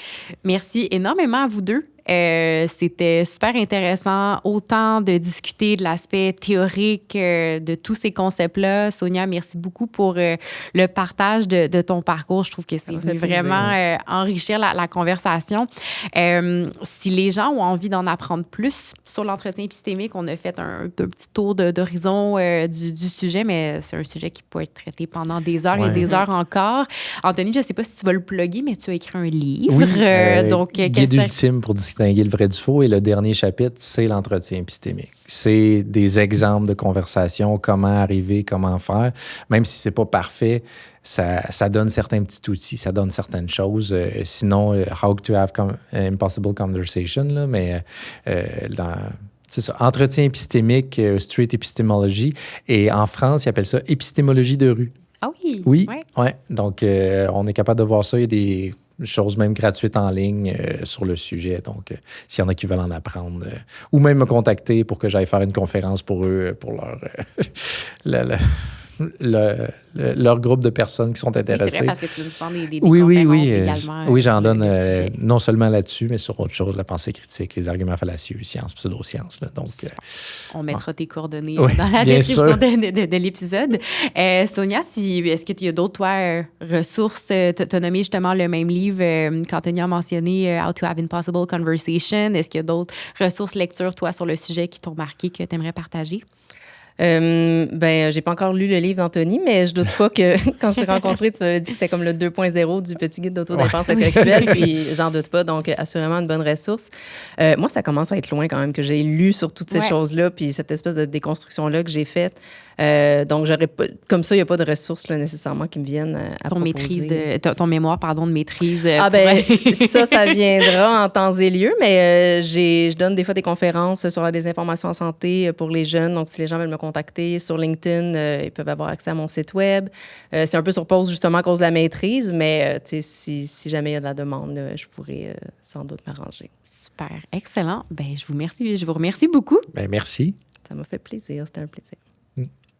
Merci énormément à vous deux. C'était super intéressant, autant de discuter de l'aspect théorique de tous ces concepts-là. Sonia, merci beaucoup pour le partage de ton parcours. Je trouve que c'est venu vraiment enrichir la conversation. Si les gens ont envie d'en apprendre plus sur l'entretien épistémique, on a fait un petit tour d'horizon du sujet, mais c'est un sujet qui peut être traité pendant des heures et des heures encore. Anthony, je ne sais pas si tu vas le plugger, mais tu as écrit un livre. Oui, donc, Guide ultime pour distinguer le vrai du faux. Et le dernier chapitre, c'est l'entretien épistémique. C'est des exemples de conversation, comment arriver, comment faire. Même si c'est pas parfait, ça donne certains petits outils, ça donne certaines choses. Sinon, How to have impossible conversation, là, mais c'est ça, entretien épistémique, street epistemology. Et en France, ils appellent ça épistémologie de rue. Ah oui? Oui, ouais. Donc, on est capable de voir ça. Il y a des choses même gratuites en ligne sur le sujet. Donc, s'il y en a qui veulent en apprendre, ou même me contacter pour que j'aille faire une conférence pour eux, pour leur groupe de personnes qui sont intéressées. C'est vrai, parce que tu donnes souvent des conférences également. Oui, j'en donne non seulement là-dessus, mais sur autre chose, la pensée critique, les arguments fallacieux, sciences, pseudosciences. Là, donc, on mettra tes coordonnées dans la description de l'épisode. Sonia, est-ce qu'il y a d'autres ressources? Tu as nommé justement le même livre qu'Anthony a mentionné, How to have impossible conversation. Est-ce qu'il y a d'autres ressources lecture, toi, sur le sujet qui t'ont marqué, que tu aimerais partager? J'ai pas encore lu le livre d'Anthony, mais je doute pas que quand je t'ai rencontré, tu m'avais dit que c'était comme le 2.0 du petit guide d'autodéfense intellectuelle, puis j'en doute pas, donc assurément une bonne ressource. Moi, ça commence à être loin quand même que j'ai lu sur toutes ces choses-là, puis cette espèce de déconstruction-là que j'ai faite. Donc, j'aurais pas, comme ça, il n'y a pas de ressources là, nécessairement qui me viennent à proposer. Ton mémoire, de maîtrise. Ça viendra en temps et lieu, mais je donne des fois des conférences sur la désinformation en santé pour les jeunes. Donc, si les gens veulent me contacter sur LinkedIn, ils peuvent avoir accès à mon site web. C'est un peu sur pause, justement, à cause de la maîtrise, mais si jamais il y a de la demande, je pourrais sans doute m'arranger. Super, excellent. Je vous remercie beaucoup. Merci. Ça m'a fait plaisir, c'était un plaisir.